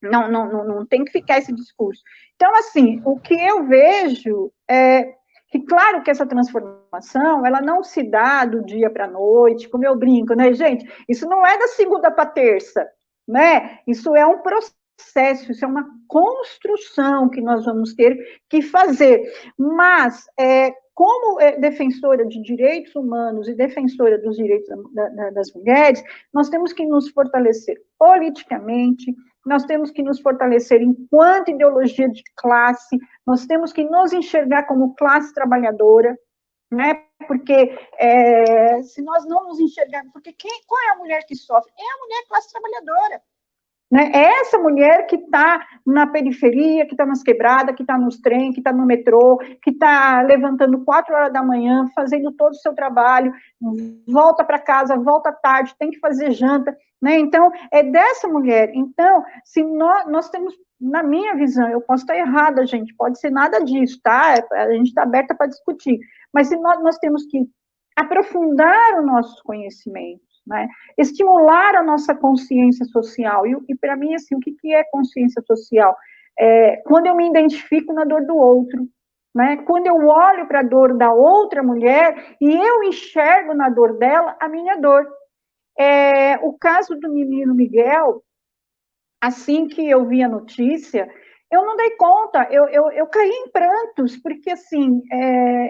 Não tem que ficar esse discurso. Então, assim, o que eu vejo é que, claro que essa transformação, ela não se dá do dia para a noite, como eu brinco, né, gente? Isso não é da segunda para terça, né? Isso é um processo, isso é uma construção que nós vamos ter que fazer. Mas, como defensora de direitos humanos e defensora dos direitos das mulheres, nós temos que nos fortalecer politicamente, nós temos que nos fortalecer enquanto ideologia de classe, nós temos que nos enxergar como classe trabalhadora, né? Porque se nós não nos enxergarmos, porque qual é a mulher que sofre? É a mulher classe trabalhadora. Né? É essa mulher que está na periferia, que está nas quebradas, que está nos trens, que está no metrô, que está levantando 4 horas da manhã, fazendo todo o seu trabalho, volta para casa, volta tarde, tem que fazer janta, né? Então, é dessa mulher. Então, se nós temos, na minha visão, eu posso estar errada, gente, pode ser nada disso, tá? A gente está aberta para discutir, mas se nós temos que aprofundar o nosso conhecimento, né? Estimular a nossa consciência social. E para mim, assim, o que é consciência social? Quando eu me identifico na dor do outro, né? Quando eu olho para a dor da outra mulher e eu enxergo na dor dela a minha dor. O caso do menino Miguel, assim que eu vi a notícia, eu não dei conta, eu caí em prantos, porque, assim,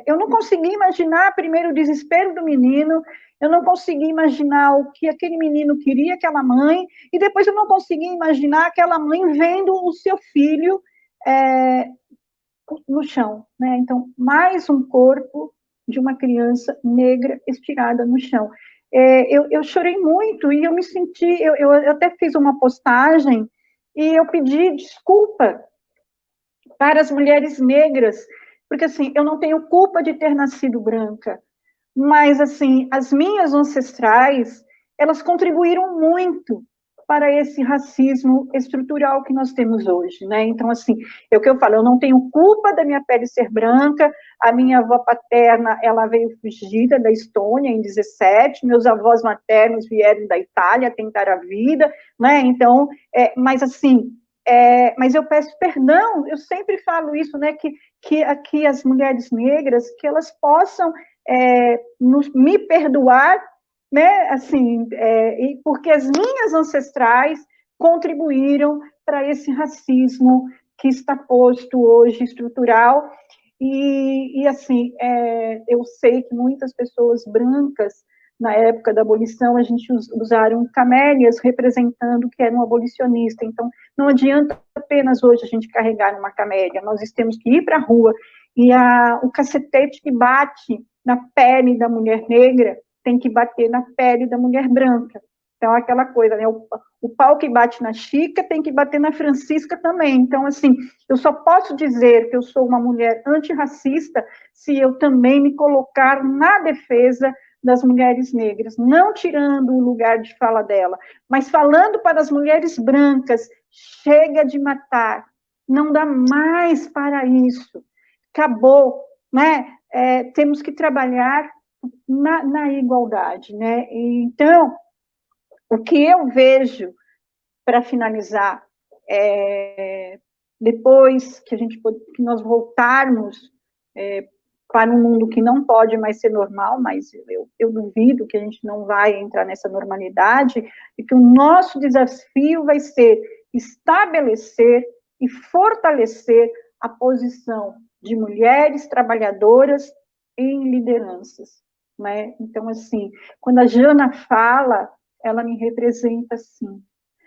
eu não consegui imaginar primeiro o desespero do menino, eu não consegui imaginar o que aquele menino queria, aquela mãe, e depois eu não consegui imaginar aquela mãe vendo o seu filho no chão, né? Então, mais um corpo de uma criança negra estirada no chão. Eu chorei muito e eu me senti, eu até fiz uma postagem e eu pedi desculpa para as mulheres negras, porque, assim, eu não tenho culpa de ter nascido branca, mas, assim, as minhas ancestrais, elas contribuíram muito para esse racismo estrutural que nós temos hoje, né? Então, assim, é o que eu falo, eu não tenho culpa da minha pele ser branca, a minha avó paterna, ela veio fugida da Estônia em 17, meus avós maternos vieram da Itália tentar a vida, né? Então, mas, assim, mas eu peço perdão, eu sempre falo isso, né, que aqui as mulheres negras, que elas possam me perdoar, né, assim, porque as minhas ancestrais contribuíram para esse racismo que está posto hoje, estrutural, e assim, eu sei que muitas pessoas brancas, na época da abolição, a gente usaram camélias representando que era um abolicionista, então não adianta apenas hoje a gente carregar uma camélia, nós temos que ir para a rua, e o cacetete que bate na pele da mulher negra tem que bater na pele da mulher branca. Então, aquela coisa, né? O pau que bate na Chica tem que bater na Francisca também. Então, assim, eu só posso dizer que eu sou uma mulher antirracista se eu também me colocar na defesa das mulheres negras, não tirando o lugar de fala dela, mas falando para as mulheres brancas, chega de matar, não dá mais para isso, acabou, né? Temos que trabalhar na igualdade, né? Então, o que eu vejo, para finalizar, depois que nós voltarmos para um mundo que não pode mais ser normal, mas eu duvido que a gente não vai entrar nessa normalidade, e que o nosso desafio vai ser estabelecer e fortalecer a posição de mulheres trabalhadoras em lideranças, né? Então, assim, quando a Jana fala, ela me representa, sim.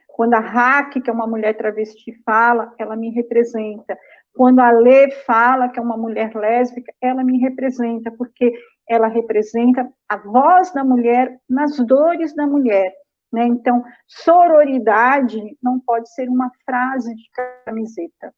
Quando a Raque, que é uma mulher travesti, fala, ela me representa. Quando a Lê fala, que é uma mulher lésbica, ela me representa, porque ela representa a voz da mulher nas dores da mulher, né? Então, sororidade não pode ser uma frase de camiseta.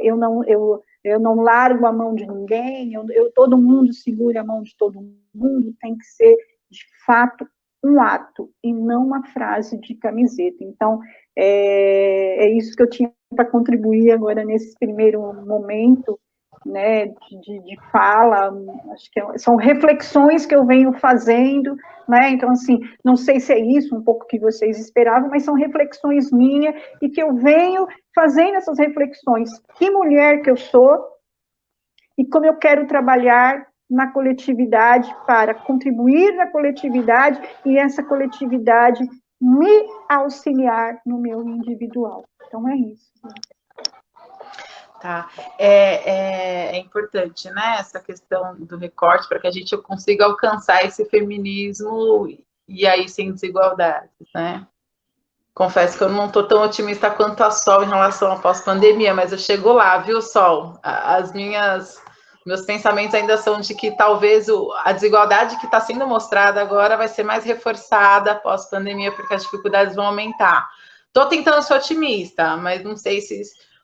Eu não largo a mão de ninguém, todo mundo segura a mão de todo mundo, tem que ser, de fato, um ato, e não uma frase de camiseta. Então, é isso que eu tinha para contribuir agora nesse primeiro momento, né, de fala. Acho que são reflexões que eu venho fazendo, né? Então, assim, não sei se é isso um pouco que vocês esperavam, mas são reflexões minhas e que eu venho fazendo essas reflexões. Que mulher que eu sou e como eu quero trabalhar na coletividade para contribuir na coletividade e essa coletividade me auxiliar no meu individual. Então, é isso. Tá, é importante, né, essa questão do recorte, para que a gente consiga alcançar esse feminismo e aí sem desigualdades, né? Confesso que eu não estou tão otimista quanto a Sol em relação à pós-pandemia, mas eu chego lá, viu, Sol? Meus pensamentos ainda são de que talvez a desigualdade que está sendo mostrada agora vai ser mais reforçada pós-pandemia, porque as dificuldades vão aumentar. Estou tentando ser otimista, mas não sei se...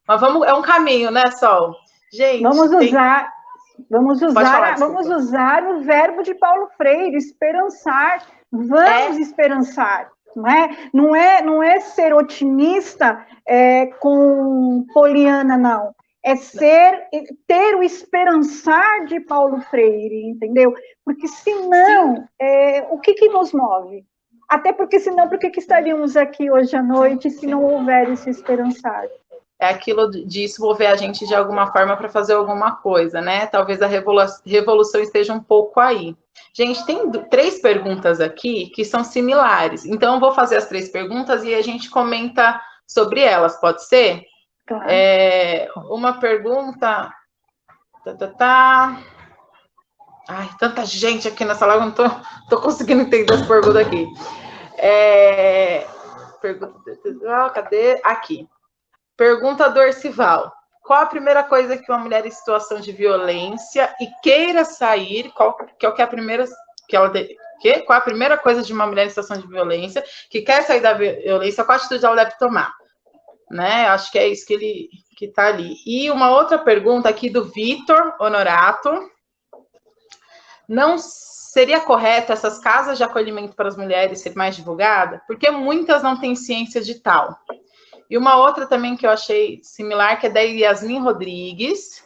Mas é um caminho, né, Sol? Gente, vamos usar o verbo de Paulo Freire, esperançar. Vamos esperançar. Não é ser otimista com Poliana, não. É ter o esperançar de Paulo Freire, entendeu? Porque senão, o que nos move? Até porque senão, por que estaríamos aqui hoje à noite se não houver esse esperançar? É aquilo de envolver a gente de alguma forma para fazer alguma coisa, né? Talvez a revolução esteja um pouco aí. Gente, tem 3 perguntas aqui que são similares. Então, eu vou fazer as 3 perguntas e a gente comenta sobre elas, pode ser? Claro. Uma pergunta... Ai, tanta gente aqui nessa live, eu não tô conseguindo entender as perguntas aqui. Cadê? Aqui. Pergunta do Orcival. Qual a primeira coisa que uma mulher em situação de violência e queira sair, qual é a primeira qual a primeira coisa de uma mulher em situação de violência que quer sair da violência, qual atitude ela deve tomar? Né? Acho que é isso que está ali. E uma outra pergunta aqui do Vitor Honorato. Não seria correto essas casas de acolhimento para as mulheres ser mais divulgadas? Porque muitas não têm ciência de tal. E uma outra também que eu achei similar, que é da Yasmin Rodrigues.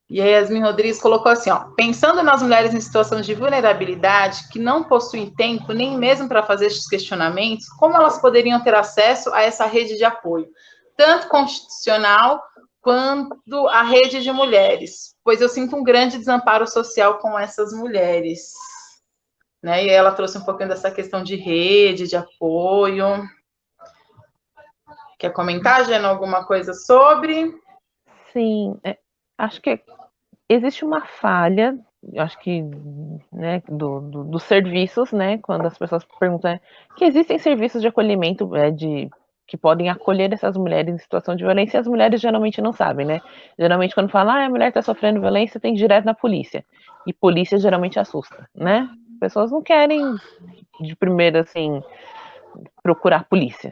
E a Yasmin Rodrigues colocou assim, ó, pensando nas mulheres em situação de vulnerabilidade, que não possuem tempo nem mesmo para fazer esses questionamentos, como elas poderiam ter acesso a essa rede de apoio, tanto constitucional quanto a rede de mulheres? Pois eu sinto um grande desamparo social com essas mulheres. Né? E ela trouxe um pouquinho dessa questão de rede, de apoio... Quer comentar, Jana, alguma coisa sobre? Sim, acho que existe uma falha, acho que, né, dos serviços, né, quando as pessoas perguntam que existem serviços de acolhimento que podem acolher essas mulheres em situação de violência, e as mulheres geralmente não sabem, né? Geralmente quando falam, a mulher está sofrendo violência, tem que ir direto na polícia. E polícia geralmente assusta, né? As pessoas não querem, de primeira, assim, procurar a polícia.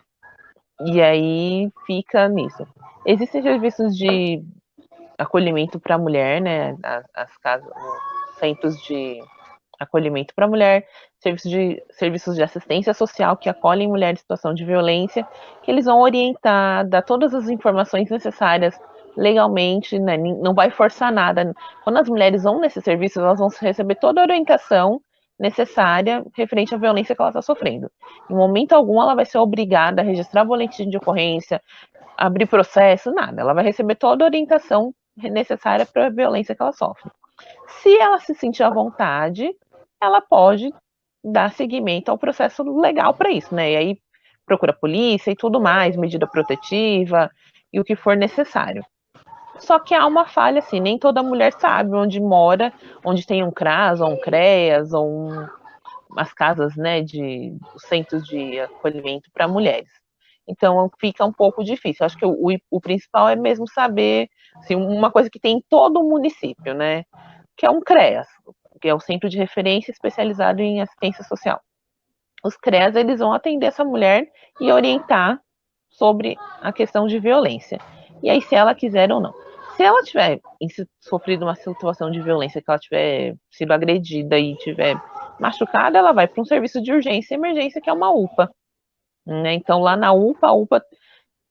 E aí fica nisso. Existem serviços de acolhimento para a mulher, né? As casas, centros de acolhimento para a mulher, serviços de assistência social que acolhem mulheres em situação de violência, que eles vão orientar, dar todas as informações necessárias legalmente, né? Não vai forçar nada. Quando as mulheres vão nesses serviços, elas vão receber toda a orientação necessária referente à violência que ela está sofrendo. Em momento algum, ela vai ser obrigada a registrar boletim de ocorrência, abrir processo, nada. Ela vai receber toda a orientação necessária para a violência que ela sofre. Se ela se sentir à vontade, ela pode dar seguimento ao processo legal para isso, né? E aí procura a polícia e tudo mais, medida protetiva e o que for necessário. Só que há uma falha, assim, nem toda mulher sabe onde mora, onde tem um CRAS, ou um CREAS, ou umas casas, né, os centros de acolhimento para mulheres. Então, fica um pouco difícil. Acho que o principal é mesmo saber, assim, uma coisa que tem em todo o município, né, que é um CREAS, que é o Centro de Referência Especializado em Assistência Social. Os CREAS, eles vão atender essa mulher e orientar sobre a questão de violência. E aí, se ela quiser ou não. Se ela tiver sofrido uma situação de violência, que ela tiver sido agredida e tiver machucada, ela vai para um serviço de urgência e emergência, que é uma UPA. Né? Então, lá na UPA, a UPA,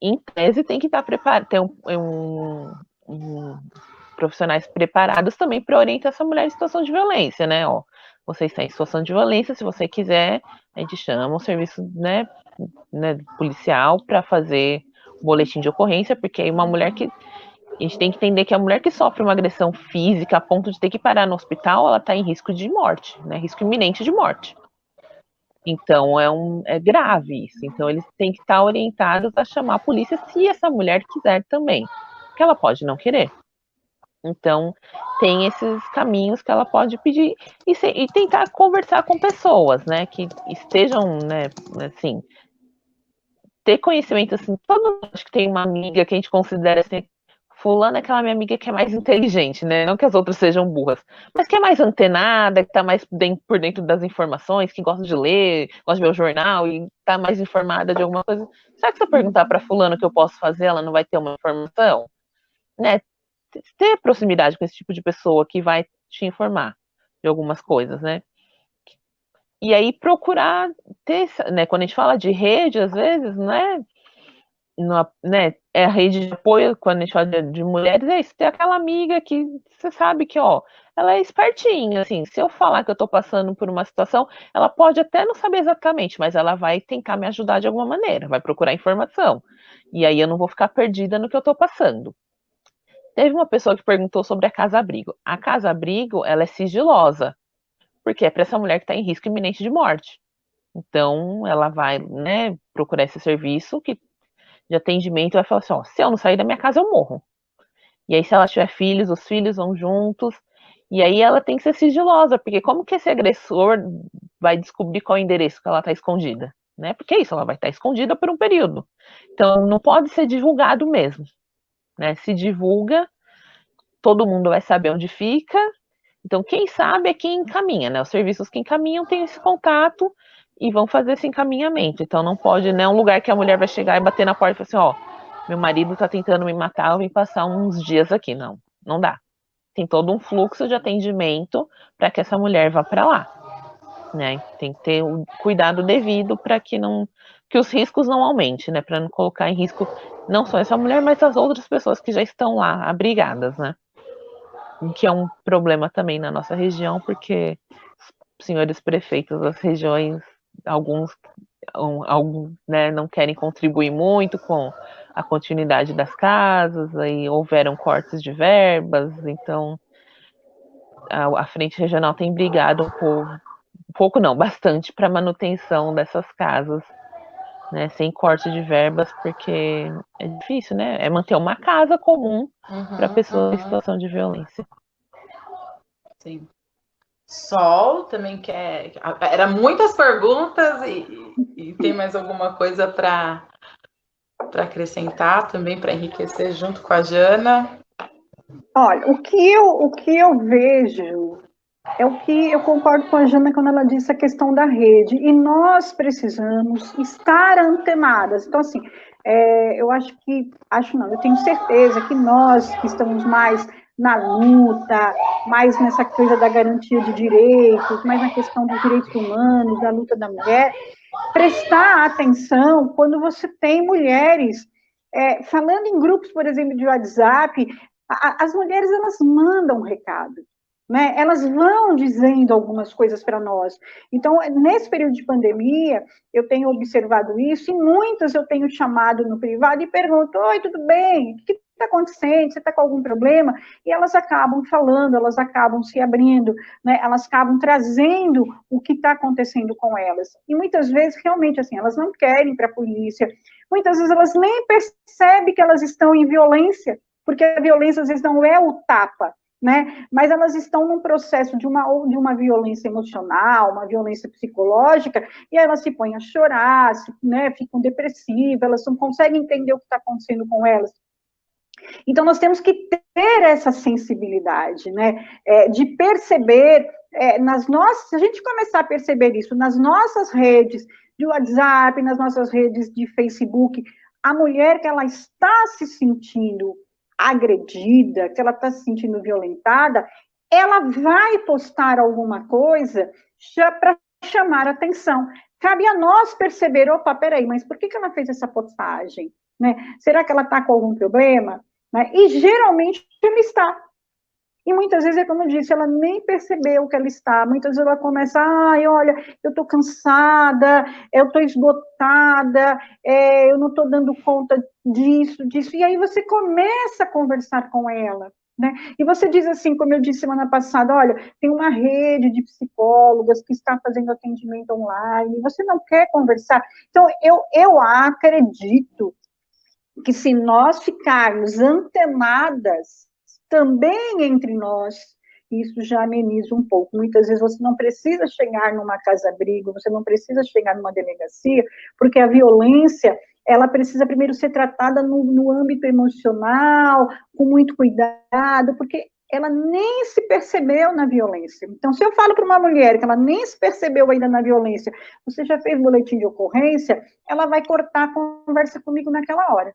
em tese, tem que estar preparada, ter profissionais preparados também para orientar essa mulher em situação de violência, né? Ó, você está em situação de violência, se você quiser, a gente chama o serviço, né, policial para fazer o boletim de ocorrência, porque aí uma mulher que a gente tem que entender que a mulher que sofre uma agressão física a ponto de ter que parar no hospital, ela está em risco de morte, né? Risco iminente de morte. Então, é grave isso. Então, eles têm que estar orientados a chamar a polícia se essa mulher quiser também, porque ela pode não querer. Então, tem esses caminhos que ela pode pedir e tentar conversar com pessoas, né, que estejam, né, assim, ter conhecimento, assim, todo mundo acho que tem uma amiga que a gente considera, assim, fulana é aquela minha amiga que é mais inteligente, né, não que as outras sejam burras, mas que é mais antenada, que tá mais por dentro das informações, que gosta de ler, gosta de ver o jornal e tá mais informada de alguma coisa. Será que se eu perguntar para fulano o que eu posso fazer, ela não vai ter uma informação? Né, ter proximidade com esse tipo de pessoa que vai te informar de algumas coisas, né? E aí procurar ter, né? Quando a gente fala de rede, às vezes, né? É a rede de apoio, quando a gente fala de mulheres, é isso, ter aquela amiga que você sabe que, ó, ela é espertinha, assim, se eu falar que eu tô passando por uma situação, ela pode até não saber exatamente, mas ela vai tentar me ajudar de alguma maneira, vai procurar informação. E aí eu não vou ficar perdida no que eu tô passando. Teve uma pessoa que perguntou sobre a casa-abrigo. A casa-abrigo, ela é sigilosa, porque é para essa mulher que está em risco iminente de morte. Então, ela vai, né, procurar esse serviço de atendimento, vai falar assim, ó, se eu não sair da minha casa, eu morro. E aí, se ela tiver filhos, os filhos vão juntos, e aí ela tem que ser sigilosa, porque como que esse agressor vai descobrir qual é o endereço que ela está escondida? Né? Porque é isso, ela vai estar escondida por um período. Então, não pode ser divulgado mesmo. Né? Se divulga, todo mundo vai saber onde fica. Então, quem sabe é quem encaminha, né? Os serviços que encaminham têm esse contato e vão fazer esse encaminhamento. Então, não pode, né? Um lugar que a mulher vai chegar e bater na porta e falar assim, ó, meu marido tá tentando me matar, eu vim passar uns dias aqui. Não, não dá. Tem todo um fluxo de atendimento para que essa mulher vá para lá, né? Tem que ter o cuidado devido para que os riscos não aumentem, né? Para não colocar em risco não só essa mulher, mas as outras pessoas que já estão lá abrigadas, né? Que é um problema também na nossa região, porque os senhores prefeitos das regiões, alguns né, não querem contribuir muito com a continuidade das casas, aí houveram cortes de verbas, então a Frente Regional tem brigado bastante para a manutenção dessas casas, né, sem corte de verbas, porque é difícil, né? É manter uma casa comum para pessoas em situação de violência. Sim. Sol também quer. Era muitas perguntas e tem mais alguma coisa para acrescentar também, para enriquecer junto com a Jana? Olha, o que eu vejo é o que eu concordo com a Jana quando ela disse a questão da rede, e nós precisamos estar antenadas. Então, assim, eu eu tenho certeza que nós que estamos mais na luta, mais nessa coisa da garantia de direitos, mais na questão dos direitos humanos, da luta da mulher, prestar atenção quando você tem mulheres falando em grupos, por exemplo, de WhatsApp, as mulheres, elas mandam um recado, né? Elas vão dizendo algumas coisas para nós. Então, nesse período de pandemia, eu tenho observado isso, e muitas eu tenho chamado no privado e pergunto, oi, tudo bem? O que está acontecendo? Você está com algum problema? E elas acabam falando, elas acabam se abrindo, né? Elas acabam trazendo o que está acontecendo com elas. E muitas vezes, realmente, assim, elas não querem ir para a polícia, muitas vezes elas nem percebem que elas estão em violência, porque a violência às vezes não é o tapa, né? Mas elas estão num processo de uma violência emocional, uma violência psicológica, e aí elas se põem a chorar, né, ficam depressivas, elas não conseguem entender o que está acontecendo com elas. Então, nós temos que ter essa sensibilidade, né, de perceber, se a gente começar a perceber isso nas nossas redes de WhatsApp, nas nossas redes de Facebook, a mulher que ela está se sentindo agredida, que ela está se sentindo violentada, ela vai postar alguma coisa para chamar atenção. Cabe a nós perceber, opa, peraí, mas por que ela fez essa postagem? Né? Será que ela está com algum problema? Né? E geralmente ela está. E muitas vezes, como eu disse, ela nem percebeu que ela está. Muitas vezes ela começa, ai, olha, eu estou cansada, eu estou esgotada, eu não estou dando conta disso. E aí você começa a conversar com ela. Né? E você diz assim, como eu disse semana passada, olha, tem uma rede de psicólogas que está fazendo atendimento online, você não quer conversar? Então, eu acredito que se nós ficarmos antenadas também entre nós, isso já ameniza um pouco. Muitas vezes você não precisa chegar numa casa-abrigo, você não precisa chegar numa delegacia, porque a violência, ela precisa primeiro ser tratada no âmbito emocional, com muito cuidado, porque ela nem se percebeu na violência. Então, se eu falo para uma mulher que ela nem se percebeu ainda na violência, você já fez boletim de ocorrência, ela vai cortar a conversa comigo naquela hora.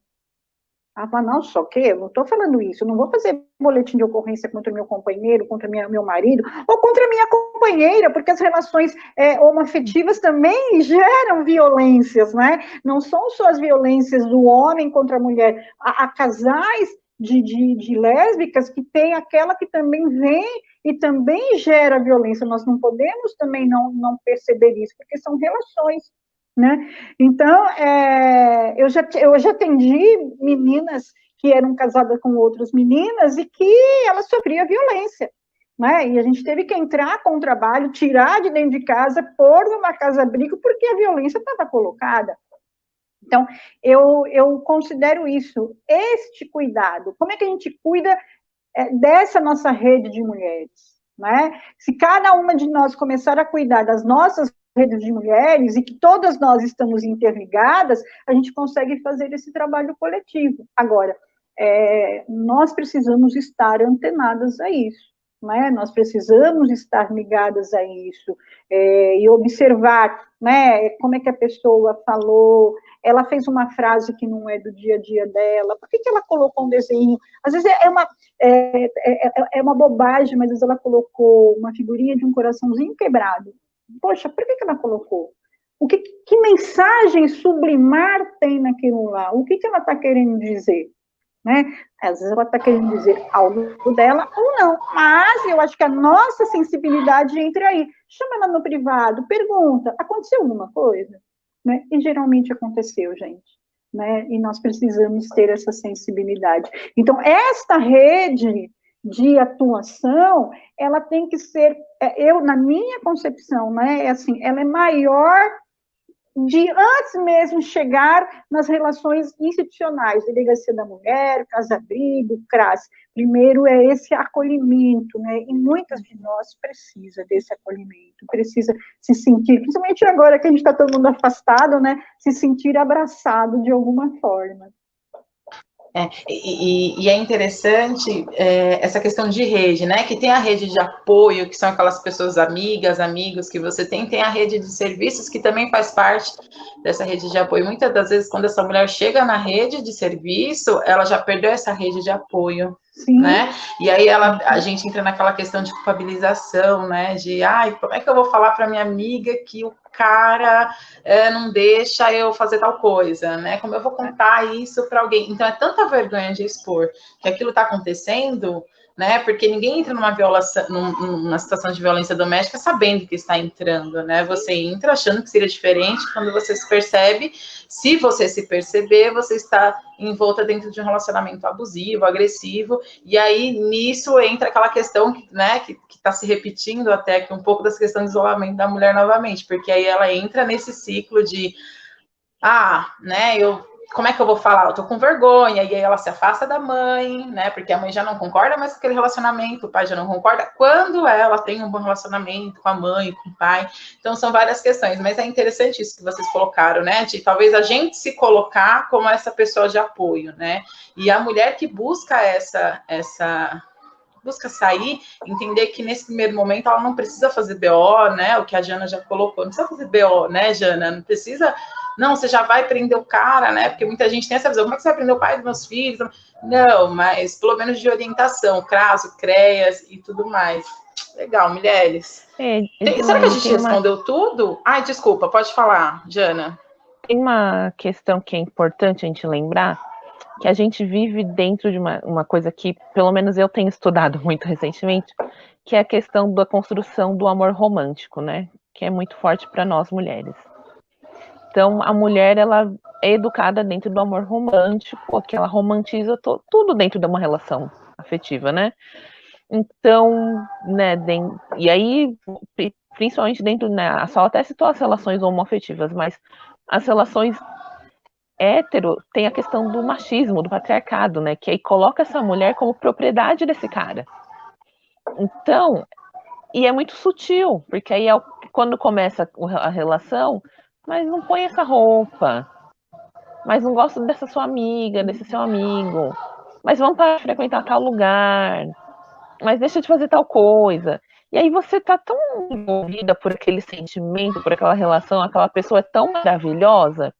Ela fala, não, só que eu não estou falando isso, eu não vou fazer boletim de ocorrência contra meu companheiro, contra meu marido, ou contra minha companheira, porque as relações homoafetivas também geram violências, né? Não são só as violências do homem contra a mulher, há casais de lésbicas que tem aquela que também vem e também gera violência, nós não podemos também não perceber isso, porque são relações. Né? Então, eu já atendi meninas que eram casadas com outras meninas e que elas sofriam violência, né? E a gente teve que entrar com o trabalho, tirar de dentro de casa, pôr numa casa-abrigo, porque a violência estava colocada. Então, eu considero isso, este cuidado. Como é que a gente cuida dessa nossa rede de mulheres? Né? Se cada uma de nós começar a cuidar das nossas redes de mulheres e que todas nós estamos interligadas, a gente consegue fazer esse trabalho coletivo. Agora, nós precisamos estar antenadas a isso, né? Nós precisamos estar ligadas a isso e observar, né, como é que a pessoa falou, ela fez uma frase que não é do dia a dia dela, por que ela colocou um desenho? Às vezes é uma bobagem, mas às vezes ela colocou uma figurinha de um coraçãozinho quebrado. Poxa, por que ela colocou? Que mensagem sublimar tem naquilo lá? O que ela está querendo dizer? Né? Às vezes ela está querendo dizer algo dela ou não, mas eu acho que a nossa sensibilidade entra aí. Chama ela no privado, pergunta, aconteceu alguma coisa? Né? E geralmente aconteceu, gente. Né? E nós precisamos ter essa sensibilidade. Então, esta rede de atuação, ela tem que ser, na minha concepção, né, assim, ela é maior de antes mesmo chegar nas relações institucionais, Delegacia da Mulher, Casa-Abrigo, CRAS. Primeiro é esse acolhimento, né, e muitas de nós precisa desse acolhimento, precisa se sentir, principalmente agora que a gente está todo mundo afastado, né, se sentir abraçado de alguma forma. E é interessante essa questão de rede, né? Que tem a rede de apoio, que são aquelas pessoas amigas, amigos que você tem a rede de serviços, que também faz parte dessa rede de apoio. Muitas das vezes, quando essa mulher chega na rede de serviço, ela já perdeu essa rede de apoio. Sim. Né? E aí a gente entra naquela questão de culpabilização, né? De, como é que eu vou falar para minha amiga que o cara não deixa eu fazer tal coisa, né? Como eu vou contar isso para alguém? Então, é tanta vergonha de expor que aquilo está acontecendo, né? Porque ninguém entra numa situação de violência doméstica sabendo que está entrando, né? Você entra achando que seria diferente, quando você se percebe, se você se perceber, você está envolta dentro de um relacionamento abusivo, agressivo, e aí nisso entra aquela questão, né, que está se repetindo até que um pouco dessa questão de isolamento da mulher novamente, porque aí ela entra nesse ciclo de, né, eu como é que eu vou falar? Eu tô com vergonha, e aí ela se afasta da mãe, né? Porque a mãe já não concorda mais com aquele relacionamento, o pai já não concorda. Quando ela tem um bom relacionamento com a mãe, com o pai. Então, são várias questões, mas é interessante isso que vocês colocaram, né? De talvez a gente se colocar como essa pessoa de apoio, né? E a mulher que busca busca sair, entender que nesse primeiro momento ela não precisa fazer BO, né? O que a Jana já colocou, não precisa fazer BO, né, Jana? Não precisa, não, você já vai prender o cara, né? Porque muita gente tem essa visão, como é que você vai prender o pai dos meus filhos? Não, mas pelo menos de orientação, CRASO, CREAS e tudo mais. Legal, mulheres. Será que a gente respondeu tudo? Ai, desculpa, pode falar, Jana. Tem uma questão que é importante a gente lembrar, que a gente vive dentro de uma coisa que, pelo menos eu tenho estudado muito recentemente, que é a questão da construção do amor romântico, né? Que é muito forte para nós mulheres. Então, a mulher, ela é educada dentro do amor romântico, que ela romantiza tudo dentro de uma relação afetiva, né? Então, né, e aí, principalmente dentro, né, a Sol até citou as relações homoafetivas, mas as relações hétero tem a questão do machismo, do patriarcado, né? Que aí coloca essa mulher como propriedade desse cara. Então, e é muito sutil, porque aí quando começa a relação, mas não põe essa roupa, mas não gosto dessa sua amiga, desse seu amigo, mas vamos para frequentar tal lugar, mas deixa de fazer tal coisa. E aí você tá tão envolvida por aquele sentimento, por aquela relação, aquela pessoa é tão maravilhosa,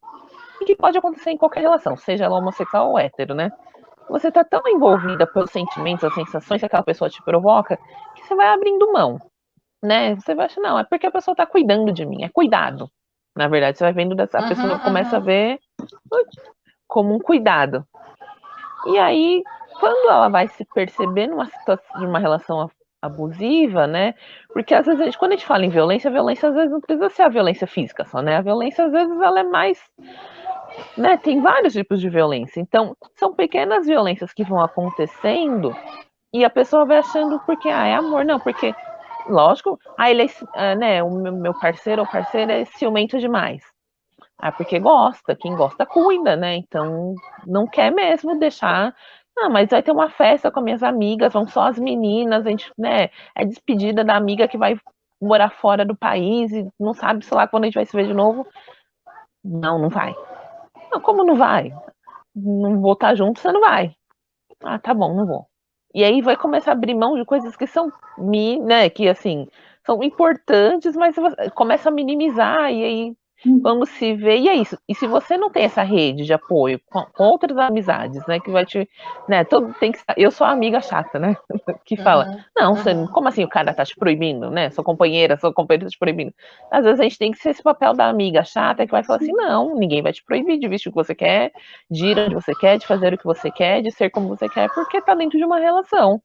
que pode acontecer em qualquer relação, seja ela homossexual ou hétero, né? Você tá tão envolvida pelos sentimentos, as sensações que aquela pessoa te provoca, que você vai abrindo mão, né? Você vai achar, não, é porque a pessoa tá cuidando de mim, é cuidado. Na verdade, você vai vendo, a pessoa começa a ver como um cuidado. E aí, quando ela vai se perceber numa situação de uma relação abusiva, né? Porque às vezes, quando a gente fala em violência, a violência às vezes não precisa ser a violência física só, né? A violência, às vezes, ela é mais... Né, tem vários tipos de violência. Então, são pequenas violências que vão acontecendo e a pessoa vai achando porque, é amor. Não, porque, lógico, ele é, né, o meu parceiro ou parceira é ciumento demais. Porque gosta, quem gosta cuida, né? Então, não quer mesmo deixar... Não, mas vai ter uma festa com minhas amigas, vão só as meninas, a gente, né, é despedida da amiga que vai morar fora do país e não sabe, sei lá, quando a gente vai se ver de novo. Não vai. Não, como não vai? Não vou estar junto, você não vai. Tá bom, não vou. E aí vai começar a abrir mão de coisas que são, né, que assim, são importantes, mas começa a minimizar, e aí vamos se ver, e é isso. E se você não tem essa rede de apoio com outras amizades, né, que vai te, né, tem que, eu sou a amiga chata, né, que fala, não, você, como assim o cara tá te proibindo, né, sua companheira tá te proibindo. Às vezes a gente tem que ser esse papel da amiga chata que vai falar assim, não, ninguém vai te proibir de vestir o que você quer, de ir onde você quer, de fazer o que você quer, de ser como você quer, porque tá dentro de uma relação.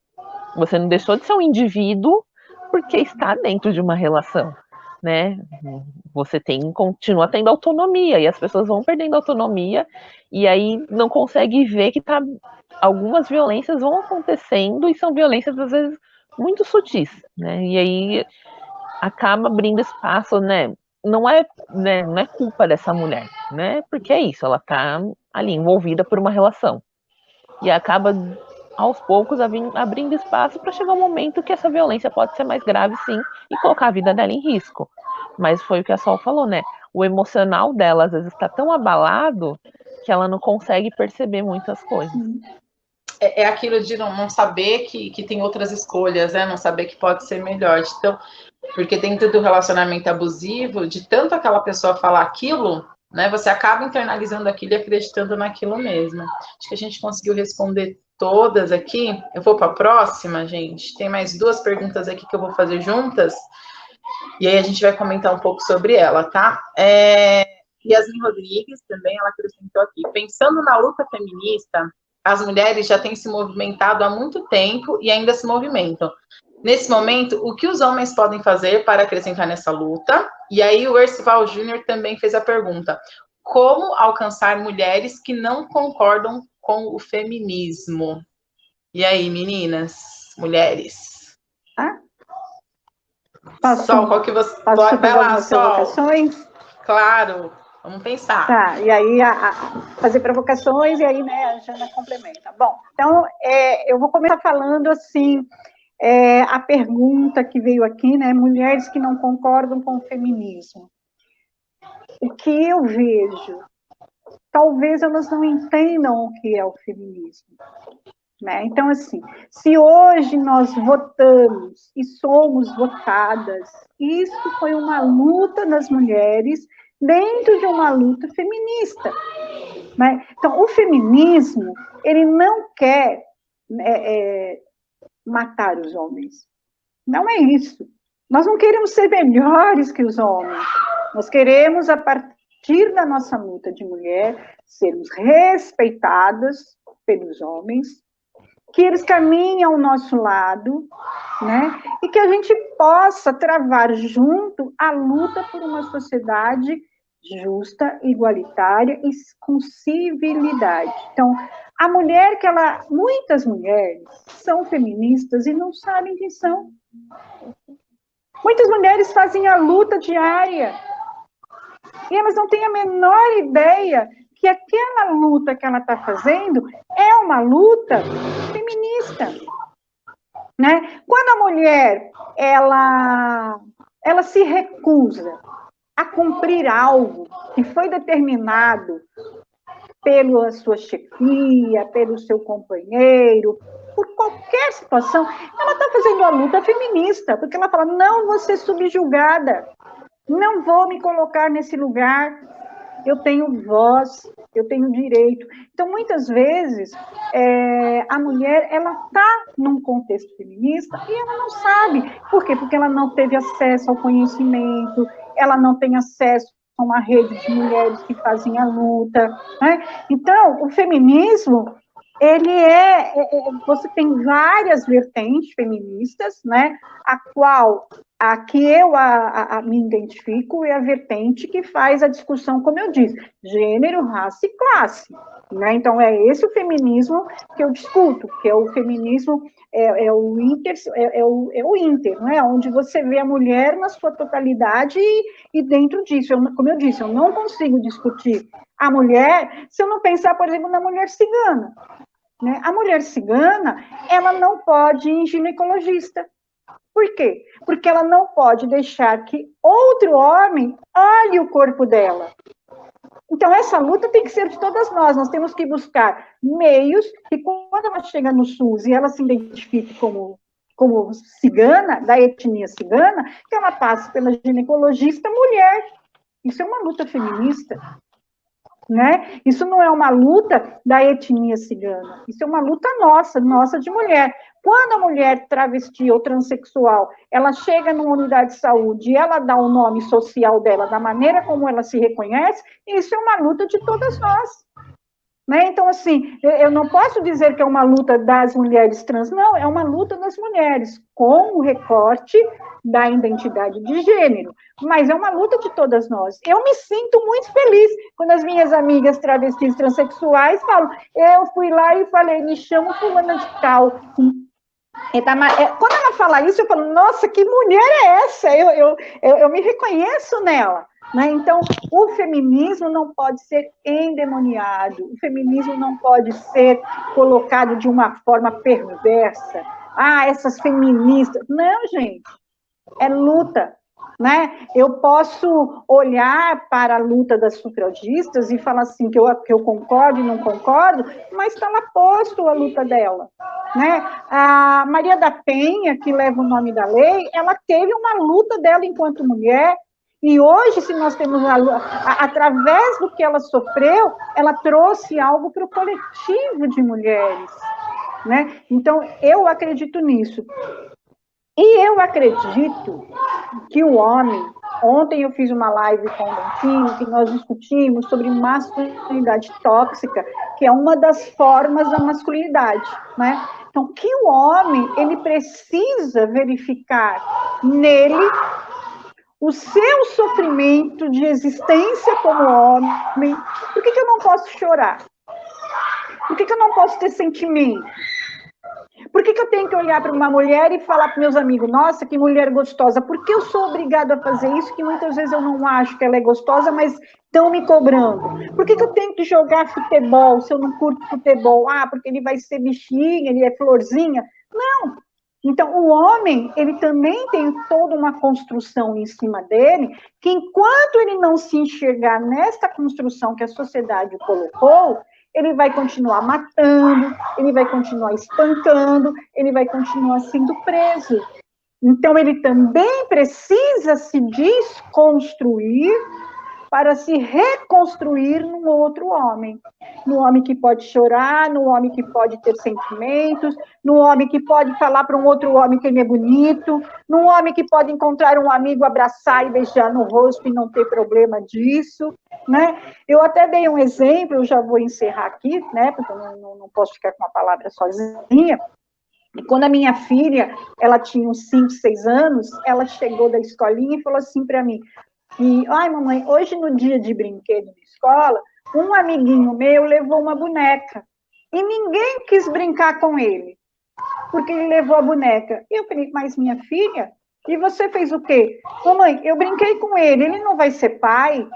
Você não deixou de ser um indivíduo porque está dentro de uma relação, né? Você continua tendo autonomia, e as pessoas vão perdendo autonomia, e aí não consegue ver que algumas violências vão acontecendo, e são violências, às vezes, muito sutis, né? E aí acaba abrindo espaço, né? Não é culpa dessa mulher, né? Porque é isso, ela tá ali envolvida por uma relação. E acaba, aos poucos, abrindo espaço para chegar um momento que essa violência pode ser mais grave, sim, e colocar a vida dela em risco. Mas foi o que a Sol falou, né? O emocional dela, às vezes, está tão abalado que ela não consegue perceber muitas coisas. É aquilo de não saber que tem outras escolhas, né? Não saber que pode ser melhor. Então, porque dentro do relacionamento abusivo, de tanto aquela pessoa falar aquilo, né? Você acaba internalizando aquilo e acreditando naquilo mesmo. Acho que a gente conseguiu responder todas aqui. Eu vou para a próxima, gente. Tem mais 2 perguntas aqui que eu vou fazer juntas. E aí a gente vai comentar um pouco sobre ela, tá? Yasmin Rodrigues também, ela acrescentou aqui. Pensando na luta feminista, as mulheres já têm se movimentado há muito tempo e ainda se movimentam. Nesse momento, o que os homens podem fazer para acrescentar nessa luta? E aí o Ercival Júnior também fez a pergunta. Como alcançar mulheres que não concordam com o feminismo? E aí, meninas, mulheres? Posso, Sol, qual que você... posso vai lá, algumas Sol. colocações? Claro. Vamos pensar. Tá, e aí fazer provocações, e aí, né, a Jana complementa. Bom, então, eu vou começar falando, assim, a pergunta que veio aqui, né, mulheres que não concordam com o feminismo. O que eu vejo? Talvez elas não entendam o que é o feminismo. Né? Então, assim, se hoje nós votamos e somos votadas, isso foi uma luta das mulheres dentro de uma luta feminista. Né? Então, o feminismo, ele não quer matar os homens. Não é isso. Nós não queremos ser melhores que os homens. Nós queremos, a partir da nossa luta de mulher, sermos respeitadas pelos homens, que eles caminhem ao nosso lado, né? E que a gente possa travar junto a luta por uma sociedade justa, igualitária e com civilidade. Então, a mulher muitas mulheres são feministas e não sabem quem são. Muitas mulheres fazem a luta diária e elas não têm a menor ideia que aquela luta que ela está fazendo é uma luta feminista, né? Quando a mulher ela se recusa a cumprir algo que foi determinado pela sua chefia, pelo seu companheiro, por qualquer situação, ela está fazendo a luta feminista, porque ela fala, não vou ser subjugada, não vou me colocar nesse lugar, eu tenho voz, eu tenho direito. Então, muitas vezes, a mulher, ela está num contexto feminista e ela não sabe. Por quê? Porque ela não teve acesso ao conhecimento, ela não tem acesso a uma rede de mulheres que fazem a luta, né? Então, o feminismo, ele você tem várias vertentes feministas, né? A que eu me identifico é a vertente que faz a discussão, como eu disse, gênero, raça e classe. Né? Então, é esse o feminismo que eu discuto, que é o feminismo, o inter, né? Onde você vê a mulher na sua totalidade e dentro disso, como eu disse, eu não consigo discutir a mulher se eu não pensar, por exemplo, na mulher cigana. Né? A mulher cigana, ela não pode ir em ginecologista. Por quê? Porque ela não pode deixar que outro homem olhe o corpo dela. Então, essa luta tem que ser de todas nós. Nós temos que buscar meios que, quando ela chega no SUS e ela se identifique como cigana, da etnia cigana, que ela passe pela ginecologista mulher. Isso é uma luta feminista. Né? Isso não é uma luta da etnia cigana, isso é uma luta nossa de mulher. Quando a mulher travesti ou transexual, ela chega numa unidade de saúde e ela dá o nome social dela da maneira como ela se reconhece, isso é uma luta de todas nós. Né? Então, assim, eu não posso dizer que é uma luta das mulheres trans, não, é uma luta das mulheres, com o recorte da identidade de gênero, mas é uma luta de todas nós. Eu me sinto muito feliz quando as minhas amigas travestis transexuais falam, eu fui lá e falei, me chamo fulana de tal. Quando ela fala isso, eu falo, nossa, que mulher é essa? Eu me reconheço nela. Né? Então, o feminismo não pode ser endemoniado, o feminismo não pode ser colocado de uma forma perversa. Ah, essas feministas. Não, gente, é luta. Né? Eu posso olhar para a luta das sufragistas e falar assim, que eu concordo e não concordo, mas está lá posto a luta dela. Né? A Maria da Penha, que leva o nome da lei, ela teve uma luta dela enquanto mulher, e hoje, se nós temos, através do que ela sofreu, ela trouxe algo para o coletivo de mulheres. Né? Então, eu acredito nisso. E eu acredito que o homem... Ontem eu fiz uma live com o Dantino, que nós discutimos sobre masculinidade tóxica, que é uma das formas da masculinidade. Né? Então, que o homem, ele precisa verificar nele o seu sofrimento de existência como homem. Por que eu não posso chorar? Por que eu não posso ter sentimento? Por que que eu tenho que olhar para uma mulher e falar para meus amigos, nossa, que mulher gostosa? Por que eu sou obrigada a fazer isso, que muitas vezes eu não acho que ela é gostosa, mas estão me cobrando? Por que eu tenho que jogar futebol se eu não curto futebol? Ah, porque ele vai ser bichinha, ele é florzinha. Não. Então, o homem, ele também tem toda uma construção em cima dele, que enquanto ele não se enxergar nesta construção que a sociedade colocou, ele vai continuar matando, ele vai continuar espancando, ele vai continuar sendo preso. Então, ele também precisa se desconstruir para se reconstruir num outro homem. No homem que pode chorar, no homem que pode ter sentimentos, no homem que pode falar para um outro homem que ele é bonito, no homem que pode encontrar um amigo, abraçar e beijar no rosto e não ter problema disso, né? Eu até dei um exemplo, eu já vou encerrar aqui, né? Porque eu não posso ficar com uma palavra sozinha. E quando a minha filha, ela tinha uns 5, 6 anos, ela chegou da escolinha e falou assim para mim, ai, mamãe, hoje no dia de brinquedo na escola, um amiguinho meu levou uma boneca e ninguém quis brincar com ele, porque ele levou a boneca. E eu falei, mas minha filha, e você fez o quê? Mamãe, eu brinquei com ele, ele não vai ser pai?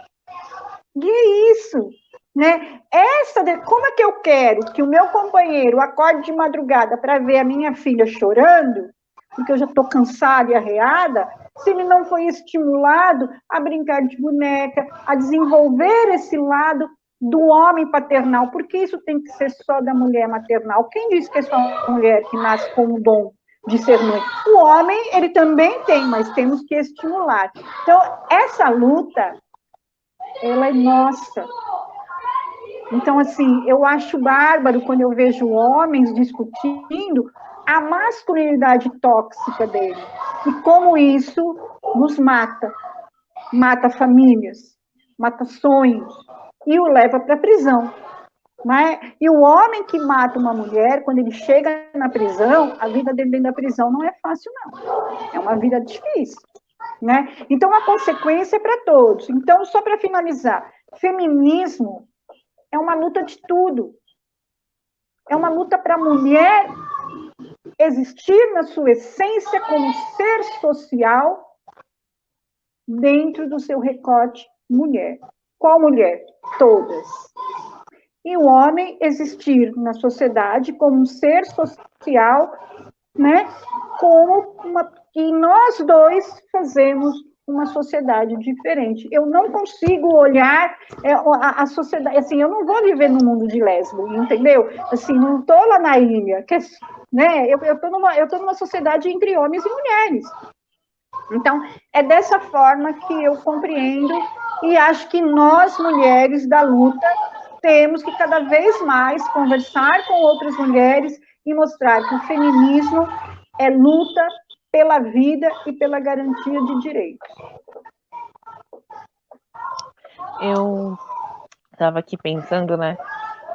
E é isso, né? Como é que eu quero que o meu companheiro acorde de madrugada para ver a minha filha chorando, porque eu já estou cansada e arreada, se ele não foi estimulado a brincar de boneca, a desenvolver esse lado do homem paternal, porque isso tem que ser só da mulher maternal. Quem diz que é só a mulher que nasce com o dom de ser mãe? O homem, ele também tem, mas temos que estimular. Então, essa luta, ela é nossa. Então, assim, eu acho bárbaro quando eu vejo homens discutindo a masculinidade tóxica dele. E como isso nos mata. Mata famílias, mata sonhos, e o leva para a prisão. Né? E o homem que mata uma mulher, quando ele chega na prisão, a vida dele dentro da prisão não é fácil, não. É uma vida difícil. Né? Então, a consequência é para todos. Então, só para finalizar, feminismo é uma luta de tudo. É uma luta para a mulher existir na sua essência como ser social dentro do seu recorte mulher. Qual mulher? Todas. E o homem existir na sociedade como um ser social, né? E nós dois fazemos uma sociedade diferente. Eu não consigo olhar a sociedade, assim, eu não vou viver num mundo de lésbico, entendeu? Assim, não estou lá na ilha, né? Eu estou numa sociedade entre homens e mulheres. Então, é dessa forma que eu compreendo e acho que nós, mulheres da luta, temos que cada vez mais conversar com outras mulheres e mostrar que o feminismo é luta pela vida e pela garantia de direitos. Eu estava aqui pensando, né?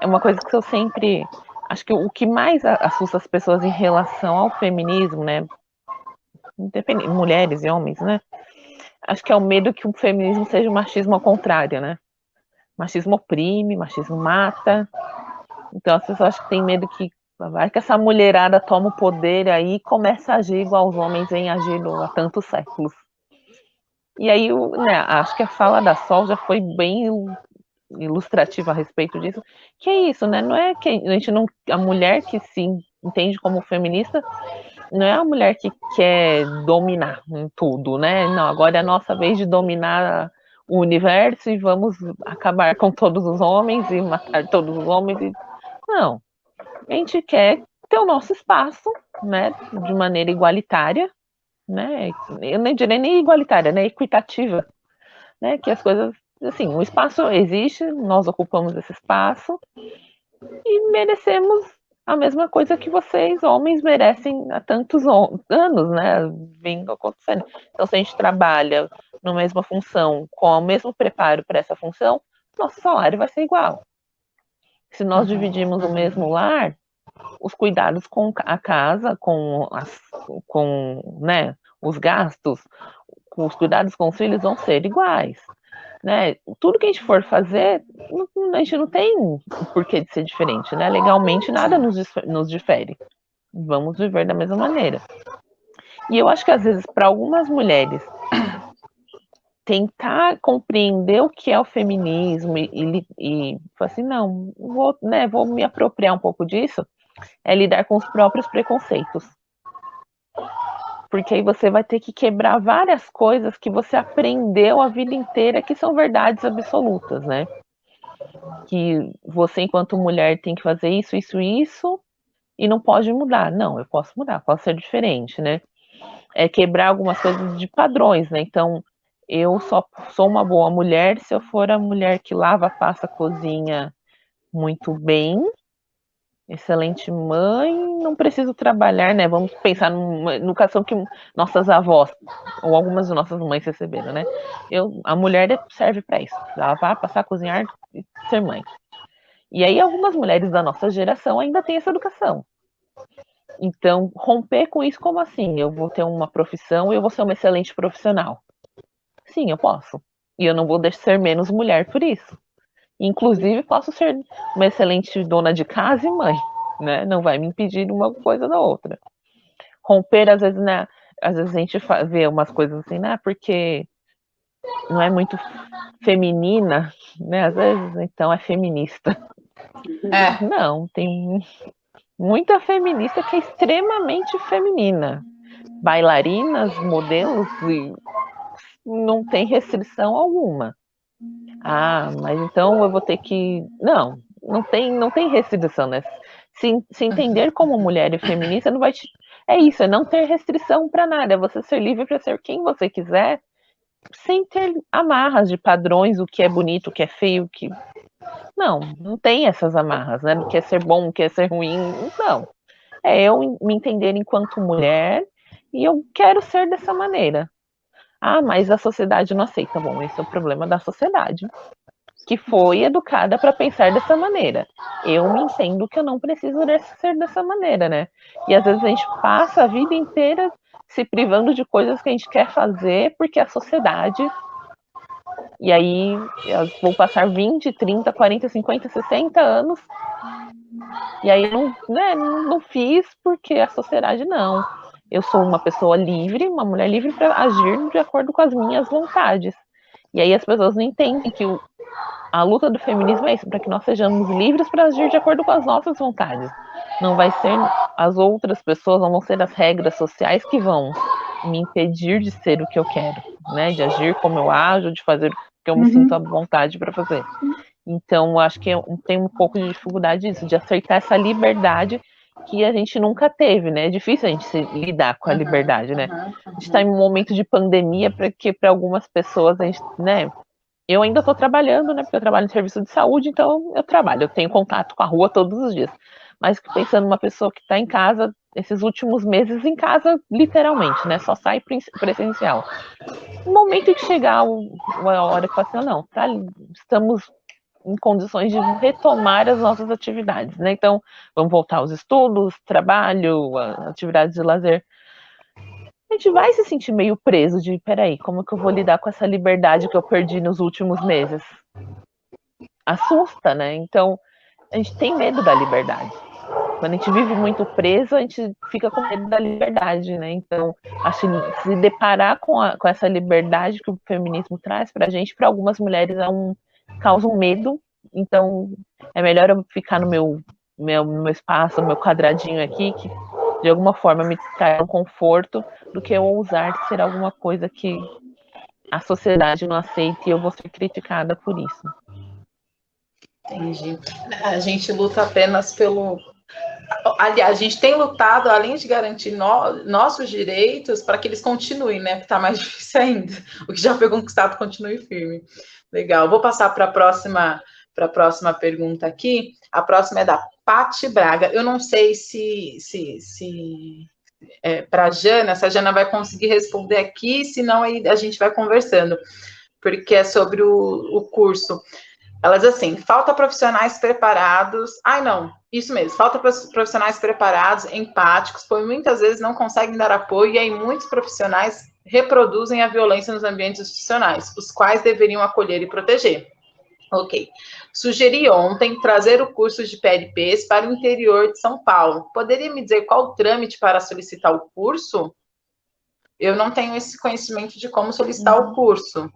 É uma coisa que eu sempre... Acho que o que mais assusta as pessoas em relação ao feminismo, né? Independente, mulheres e homens, né? Acho que é o medo que o feminismo seja o machismo ao contrário, né? Machismo oprime, machismo mata. Então as pessoas acham que tem medo que vai que essa mulherada toma o poder aí e começa a agir igual os homens vêm agindo há tantos séculos. E aí, né, acho que a fala da Sol já foi bem ilustrativa a respeito disso, que é isso, né? Não é que a gente não, a mulher que se entende como feminista não é a mulher que quer dominar em tudo, né? Não, agora é a nossa vez de dominar o universo e vamos acabar com todos os homens e matar todos os homens. Não, a gente quer ter o nosso espaço, né? De maneira igualitária, né? Eu nem direi nem igualitária, né? Equitativa, né? Que as coisas, assim, o espaço existe, nós ocupamos esse espaço e merecemos a mesma coisa que vocês, homens, merecem há tantos anos, né, vindo acontecendo. Então, se a gente trabalha na mesma função, com o mesmo preparo para essa função, nosso salário vai ser igual. Se nós dividimos o mesmo lar, os cuidados com a casa, com né, os gastos, os cuidados com os filhos vão ser iguais. Né? Tudo que a gente for fazer, a gente não tem por que de ser diferente, né? Legalmente nada nos difere, vamos viver da mesma maneira. E eu acho que às vezes para algumas mulheres tentar compreender o que é o feminismo e falar assim, não, vou me apropriar um pouco disso, é lidar com os próprios preconceitos. Porque aí você vai ter que quebrar várias coisas que você aprendeu a vida inteira, que são verdades absolutas, né? Que você, enquanto mulher, tem que fazer isso, isso, isso, e não pode mudar. Não, eu posso mudar, posso ser diferente, né? É quebrar algumas coisas de padrões, né? Então, eu só sou uma boa mulher se eu for a mulher que lava, passa, cozinha muito bem, excelente mãe, não preciso trabalhar, né? Vamos pensar numa educação que nossas avós ou algumas de nossas mães receberam, né? A mulher serve para isso, lavar, passar, cozinhar e ser mãe. E aí algumas mulheres da nossa geração ainda têm essa educação. Então, romper com isso, como assim? Eu vou ter uma profissão e eu vou ser uma excelente profissional. Sim, eu posso. E eu não vou deixar ser menos mulher por isso. Inclusive, posso ser uma excelente dona de casa e mãe, né? Não vai me impedir de uma coisa da outra. Romper, às vezes, né? Às vezes a gente vê umas coisas assim, né? Porque não é muito feminina, né? Às vezes, então, é feminista. Não, tem muita feminista que é extremamente feminina. Bailarinas, modelos, e não tem restrição alguma. Ah, mas então eu vou ter que... Não tem restrição, né? Se entender como mulher e feminista não vai te... É isso, é não ter restrição para nada, é você ser livre para ser quem você quiser, sem ter amarras de padrões, o que é bonito, o que é feio, o que... Não tem essas amarras, né? O que é ser bom, o que é ser ruim, não. É eu me entender enquanto mulher e eu quero ser dessa maneira. Ah, mas a sociedade não aceita. Bom, esse é o problema da sociedade, que foi educada para pensar dessa maneira. Eu me entendo que eu não preciso ser dessa maneira, né? E às vezes a gente passa a vida inteira se privando de coisas que a gente quer fazer porque a sociedade... E aí eu vou passar 20, 30, 40, 50, 60 anos e aí não fiz porque a sociedade não. Eu sou uma pessoa livre, uma mulher livre para agir de acordo com as minhas vontades. E aí as pessoas não entendem que a luta do feminismo é isso, para que nós sejamos livres para agir de acordo com as nossas vontades. Não vai ser as outras pessoas, não vão ser as regras sociais que vão me impedir de ser o que eu quero, né? De agir como eu ajo, de fazer o que eu me sinto à vontade para fazer. Então, acho que tem um pouco de dificuldade disso, de aceitar essa liberdade que a gente nunca teve, né? É difícil a gente lidar com a liberdade, né? A gente está em um momento de pandemia porque para algumas pessoas a gente, né? Eu ainda estou trabalhando, né? Porque eu trabalho em serviço de saúde, então eu trabalho, eu tenho contato com a rua todos os dias. Mas pensando numa pessoa que está em casa, esses últimos meses em casa, literalmente, né? Só sai presencial. No momento que chegar a hora que fala assim, não, estamos em condições de retomar as nossas atividades, né? Então, vamos voltar aos estudos, trabalho, atividades de lazer. A gente vai se sentir meio preso de, peraí, como que eu vou lidar com essa liberdade que eu perdi nos últimos meses? Assusta, né? Então, a gente tem medo da liberdade. Quando a gente vive muito preso, a gente fica com medo da liberdade, né? Então, acho que se deparar com essa liberdade que o feminismo traz pra gente, para algumas mulheres causa um medo. Então, é melhor eu ficar no meu espaço, no meu quadradinho aqui, que de alguma forma me traz um conforto, do que eu ousar ser alguma coisa que a sociedade não aceita e eu vou ser criticada por isso. Entendi. A gente luta apenas pelo... Aliás, a gente tem lutado, além de garantir nossos direitos, para que eles continuem, né? Porque está mais difícil ainda. O que já foi conquistado continue firme. Legal. Vou passar para a próxima pergunta aqui. A próxima é da Pati Braga. Eu não sei se para a Jana, se a Jana vai conseguir responder aqui, senão aí a gente vai conversando, porque é sobre o curso. Ela diz assim, falta profissionais preparados... isso mesmo, falta profissionais preparados, empáticos, pois muitas vezes não conseguem dar apoio, e aí muitos profissionais reproduzem a violência nos ambientes institucionais, os quais deveriam acolher e proteger. Ok. Sugeri ontem trazer o curso de PLPs para o interior de São Paulo. Poderia me dizer qual o trâmite para solicitar o curso? Eu não tenho esse conhecimento de como solicitar o curso.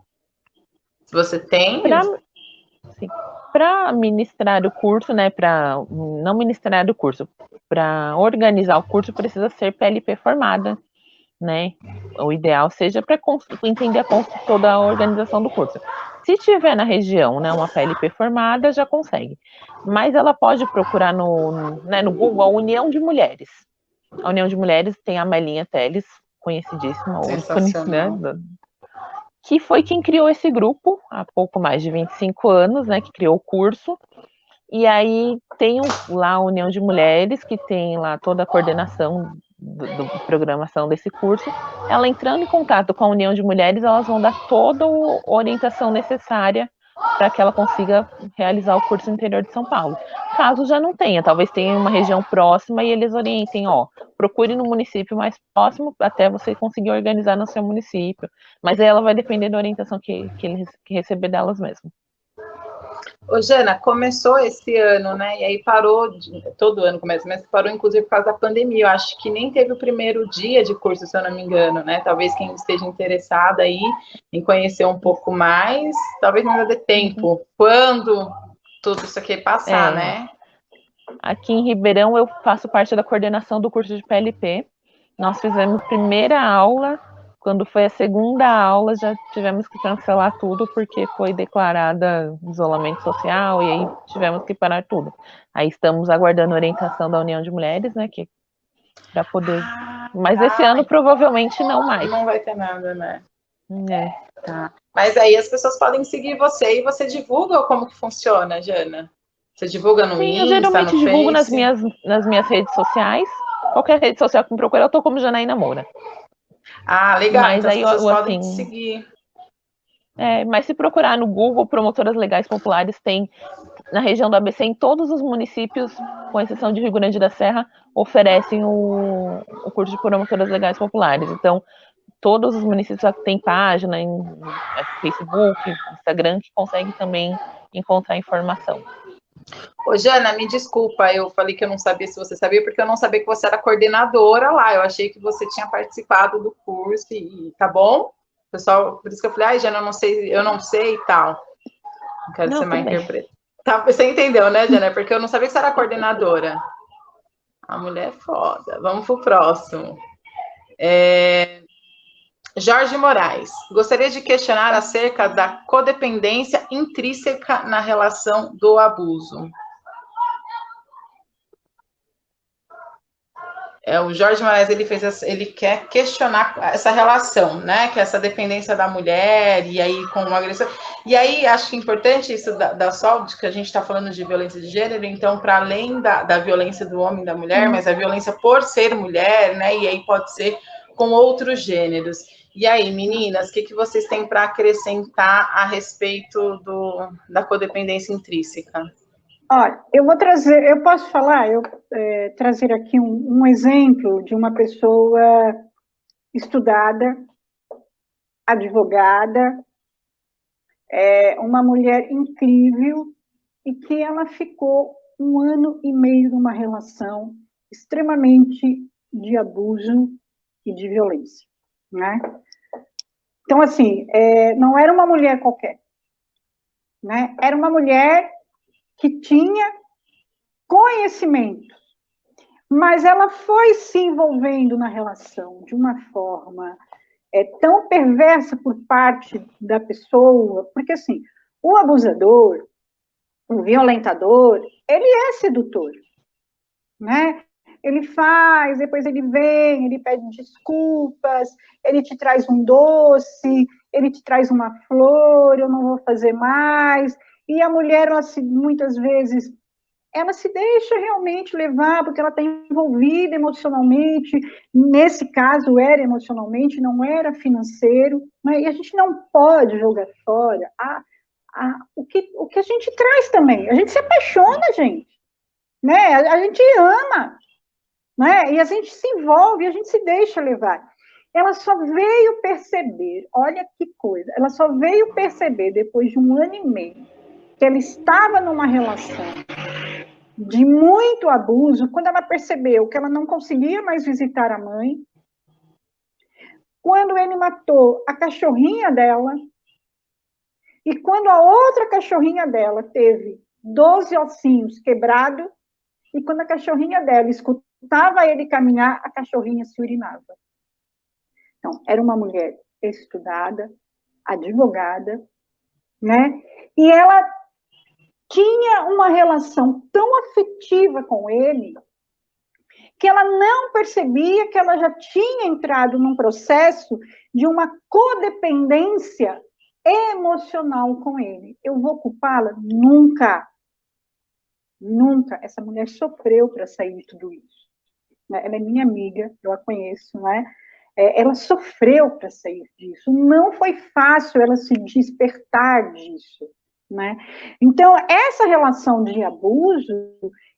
Se você tem... Para ministrar o curso, né, para não ministrar o curso, para organizar o curso precisa ser PLP formada, né? O ideal seja para entender toda a organização do curso. Se tiver na região, né, uma PLP formada, já consegue. Mas ela pode procurar no Google a União de Mulheres. A União de Mulheres tem a Melinha Teles, conhecidíssima, né, que foi quem criou esse grupo há pouco mais de 25 anos, né, que criou o curso. E aí tem lá a União de Mulheres, que tem lá toda a coordenação da programação desse curso. Ela entrando em contato com a União de Mulheres, elas vão dar toda a orientação necessária para que ela consiga realizar o curso no interior de São Paulo. Caso já não tenha, talvez tenha uma região próxima e eles orientem, procure no município mais próximo até você conseguir organizar no seu município. Mas aí ela vai depender da orientação que receber delas mesmo. Ô, Jana, começou esse ano, né? E aí parou, todo ano começa, mas parou inclusive por causa da pandemia. Eu acho que nem teve o primeiro dia de curso, se eu não me engano, né? Talvez quem esteja interessado aí em conhecer um pouco mais, talvez não dê tempo. Quando tudo isso aqui passar, né? Aqui em Ribeirão eu faço parte da coordenação do curso de PLP. Nós fizemos a primeira aula. Quando foi a segunda aula, já tivemos que cancelar tudo, porque foi declarada isolamento social, e aí tivemos que parar tudo. Aí estamos aguardando a orientação da União de Mulheres, né, para poder... Mas esse ano, provavelmente, não mais. Não vai ter nada, né? Tá. Mas aí as pessoas podem seguir você, e você divulga como que funciona, Jana? Você divulga no Insta, eu geralmente no divulgo Face? nas minhas redes sociais. Qualquer rede social que me procure, eu tô como Janaína Moura. Ah, legal, mas então aí, as pessoas podem te seguir. Mas se procurar no Google, Promotoras Legais Populares, tem na região do ABC, em todos os municípios, com exceção de Rio Grande da Serra, oferecem o curso de Promotoras Legais Populares. Então, todos os municípios têm página em Facebook, Instagram, que conseguem também encontrar informação. Ô, Jana, me desculpa, eu falei que eu não sabia se você sabia, porque eu não sabia que você era coordenadora lá, eu achei que você tinha participado do curso, e tá bom? Pessoal, por isso que eu falei, Jana, eu não sei e tal. Não quero ser má interpreta. Tá, você entendeu, né, Jana? Porque eu não sabia que você era coordenadora. A mulher é foda. Vamos pro próximo. Jorge Moraes, gostaria de questionar acerca da codependência intrínseca na relação do abuso. O Jorge Moraes, ele quer questionar essa relação, né? Que é essa dependência da mulher, e aí com o agressor. E aí, acho que é importante isso da SOLD, que a gente está falando de violência de gênero, então, para além da violência do homem e da mulher, mas a violência por ser mulher, né? E aí pode ser com outros gêneros. E aí, meninas, o que vocês têm para acrescentar a respeito da codependência intrínseca? Olha, eu posso falar, trazer aqui um exemplo de uma pessoa estudada, advogada, uma mulher incrível, e que ela ficou 1 ano e meio numa relação extremamente de abuso e de violência, né? Então, assim, não era uma mulher qualquer, né? Era uma mulher que tinha conhecimento, mas ela foi se envolvendo na relação de uma forma tão perversa por parte da pessoa, porque, assim, o abusador, o violentador, ele é sedutor, né? Ele faz, depois ele vem, ele pede desculpas, ele te traz um doce, ele te traz uma flor, eu não vou fazer mais. E a mulher, muitas vezes, ela se deixa realmente levar, porque ela está envolvida emocionalmente. Nesse caso, era emocionalmente, não era financeiro. Né? E a gente não pode jogar fora o que a gente traz também. A gente se apaixona, gente. Né? A gente ama. Né? E a gente se envolve, a gente se deixa levar. Ela só veio perceber, olha que coisa, ela só veio perceber depois de 1 ano e meio, que ela estava numa relação de muito abuso, quando ela percebeu que ela não conseguia mais visitar a mãe, quando ele matou a cachorrinha dela, e quando a outra cachorrinha dela teve 12 ossinhos quebrados, e quando a cachorrinha dela escutava ele caminhar, a cachorrinha se urinava. Então, era uma mulher estudada, advogada, né? E ela tinha uma relação tão afetiva com ele que ela não percebia que ela já tinha entrado num processo de uma codependência emocional com ele. Eu vou culpá-la? Nunca. Nunca. Essa mulher sofreu para sair de tudo isso. Ela é minha amiga, eu a conheço, né? Ela sofreu para sair disso. Não foi fácil ela se despertar disso, né? Então, essa relação de abuso,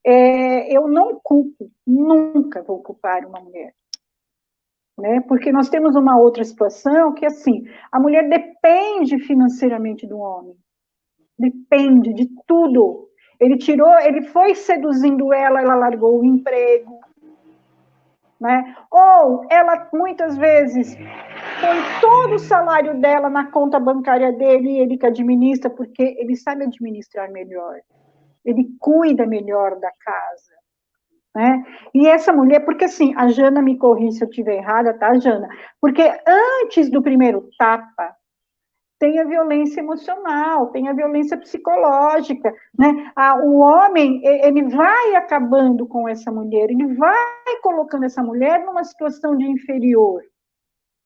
eu não culpo, nunca vou culpar uma mulher. Né? Porque nós temos uma outra situação que, assim, a mulher depende financeiramente do homem. Depende de tudo. Ele foi seduzindo ela largou o emprego. Né? Ou ela, muitas vezes, põe todo o salário dela na conta bancária dele e ele que administra, porque ele sabe administrar melhor. Ele cuida melhor da casa. Né? E essa mulher, porque assim, a Jana me corrige se eu estiver errada, tá, Jana? Porque antes do primeiro tapa, tem a violência emocional, tem a violência psicológica, né? O homem, ele vai acabando com essa mulher, ele vai colocando essa mulher numa situação de inferior,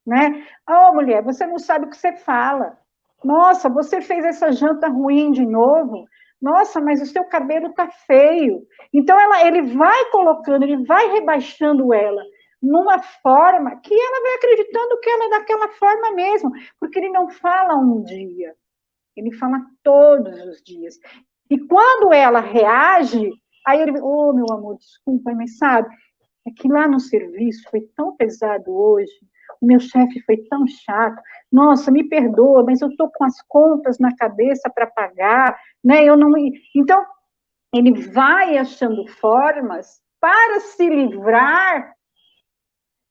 né? Oh, mulher, você não sabe o que você fala. Nossa, você fez essa janta ruim de novo. Nossa, mas o seu cabelo tá feio. Então, ele vai colocando, ele vai rebaixando ela numa forma que ela vai acreditando que ela é daquela forma mesmo, porque ele não fala um dia, ele fala todos os dias. E quando ela reage, aí ele, oh, meu amor, desculpa, mas sabe, é que lá no serviço foi tão pesado hoje, o meu chefe foi tão chato, nossa, me perdoa, mas eu estou com as contas na cabeça para pagar, né? Eu não... Então, ele vai achando formas para se livrar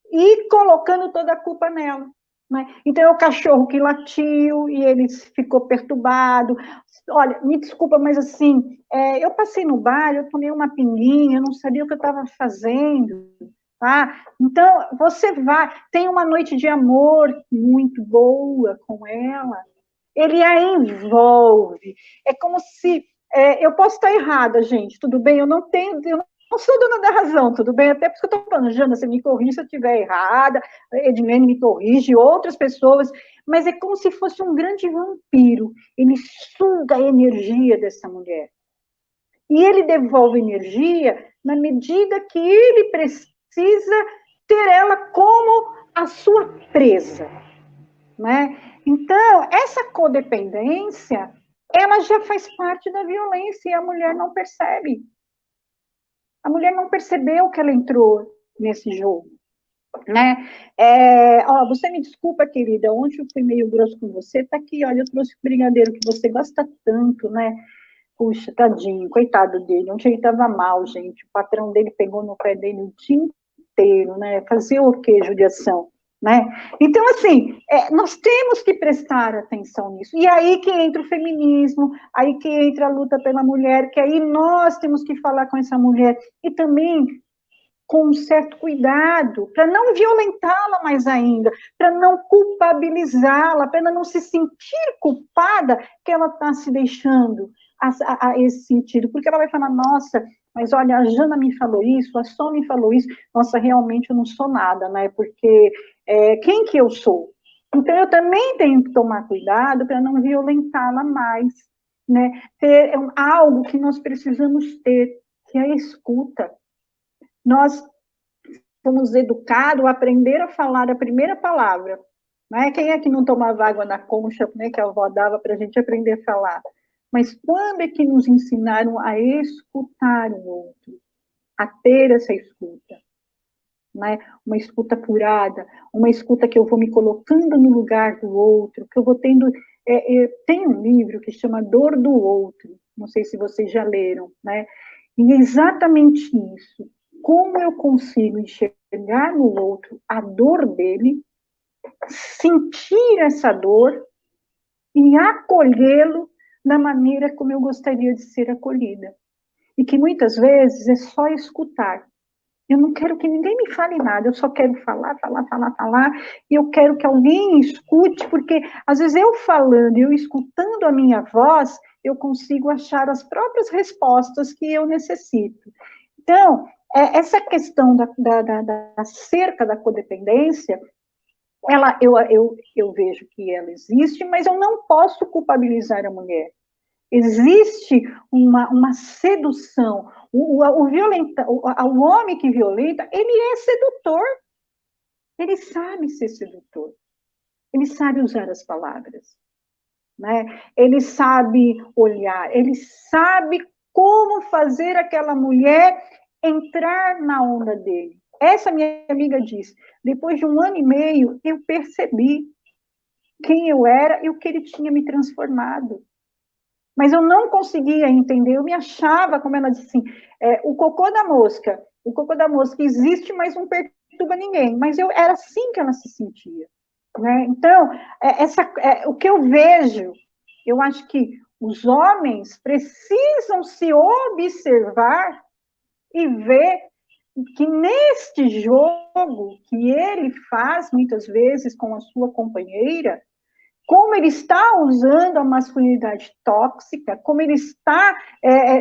e colocando toda a culpa nela. Né? Então, é o cachorro que latiu e ele ficou perturbado. Olha, me desculpa, mas assim, eu passei no bar, eu tomei uma pinguinha, eu não sabia o que eu estava fazendo. Tá? Então, você vai, tem uma noite de amor muito boa com ela, ele a envolve. É como se, eu posso estar errada, gente, tudo bem? Eu não sou dona da razão, tudo bem? Até porque eu estou falando, Jana, você me corrige se eu estiver errada, Edmene me corrige, outras pessoas, mas é como se fosse um grande vampiro, ele suga a energia dessa mulher. E ele devolve energia na medida que ele precisa ter ela como a sua presa. Né? Então, essa codependência, ela já faz parte da violência e a mulher não percebe. A mulher não percebeu que ela entrou nesse jogo. Né? Você me desculpa, querida, ontem eu fui meio grosso com você, tá aqui, olha, eu trouxe o brigadeiro que você gosta tanto, né? Puxa, tadinho, coitado dele, ontem ele estava mal, gente, o patrão dele pegou no pé dele o dia inteiro, né? Fazer o quê, judiação? Né? Então, assim, nós temos que prestar atenção nisso. E aí que entra o feminismo, aí que entra a luta pela mulher, que aí nós temos que falar com essa mulher, e também com um certo cuidado, para não violentá-la mais ainda, para não culpabilizá-la, para ela não se sentir culpada que ela está se deixando a esse sentido, porque ela vai falar, nossa, mas olha, a Jana me falou isso, a Sol me falou isso, nossa, realmente eu não sou nada, né, porque quem que eu sou? Então eu também tenho que tomar cuidado para não violentá-la mais, né, ter algo que nós precisamos ter, que é a escuta. Nós fomos educados a aprender a falar a primeira palavra, né? Quem é que não tomava água na concha, né, que a avó dava para a gente aprender a falar? Mas quando é que nos ensinaram a escutar o outro, a ter essa escuta? Né? Uma escuta apurada, uma escuta que eu vou me colocando no lugar do outro, que eu vou tendo Tem um livro que chama Dor do Outro, não sei se vocês já leram, né? E é exatamente isso. Como eu consigo enxergar no outro a dor dele, sentir essa dor e acolhê-lo da maneira como eu gostaria de ser acolhida. E que muitas vezes é só escutar. Eu não quero que ninguém me fale nada, eu só quero falar, e eu quero que alguém escute, porque às vezes eu falando, eu escutando a minha voz, eu consigo achar as próprias respostas que eu necessito. Então, essa questão da cerca da codependência, eu vejo que ela existe, mas eu não posso culpabilizar a mulher. Existe uma sedução. O homem que violenta, ele é sedutor. Ele sabe ser sedutor. Ele sabe usar as palavras. Né? Ele sabe olhar. Ele sabe como fazer aquela mulher entrar na onda dele. Essa minha amiga disse, depois de 1 ano e meio, eu percebi quem eu era e o que ele tinha me transformado. Mas eu não conseguia entender, eu me achava, como ela disse assim, o cocô da mosca existe, mas não perturba ninguém. Mas era assim que ela se sentia. Né? Então, o que eu vejo, eu acho que os homens precisam se observar e ver que neste jogo que ele faz, muitas vezes, com a sua companheira, como ele está usando a masculinidade tóxica, como ele está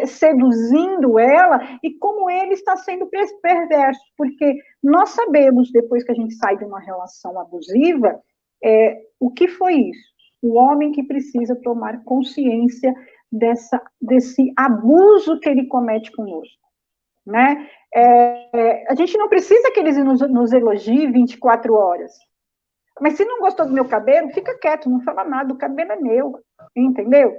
seduzindo ela e como ele está sendo perverso, porque nós sabemos, depois que a gente sai de uma relação abusiva, o que foi isso? O homem que precisa tomar consciência desse abuso que ele comete conosco. Né? A gente não precisa que eles nos elogiem 24 horas. Mas se não gostou do meu cabelo, fica quieto, não fala nada, o cabelo é meu, entendeu?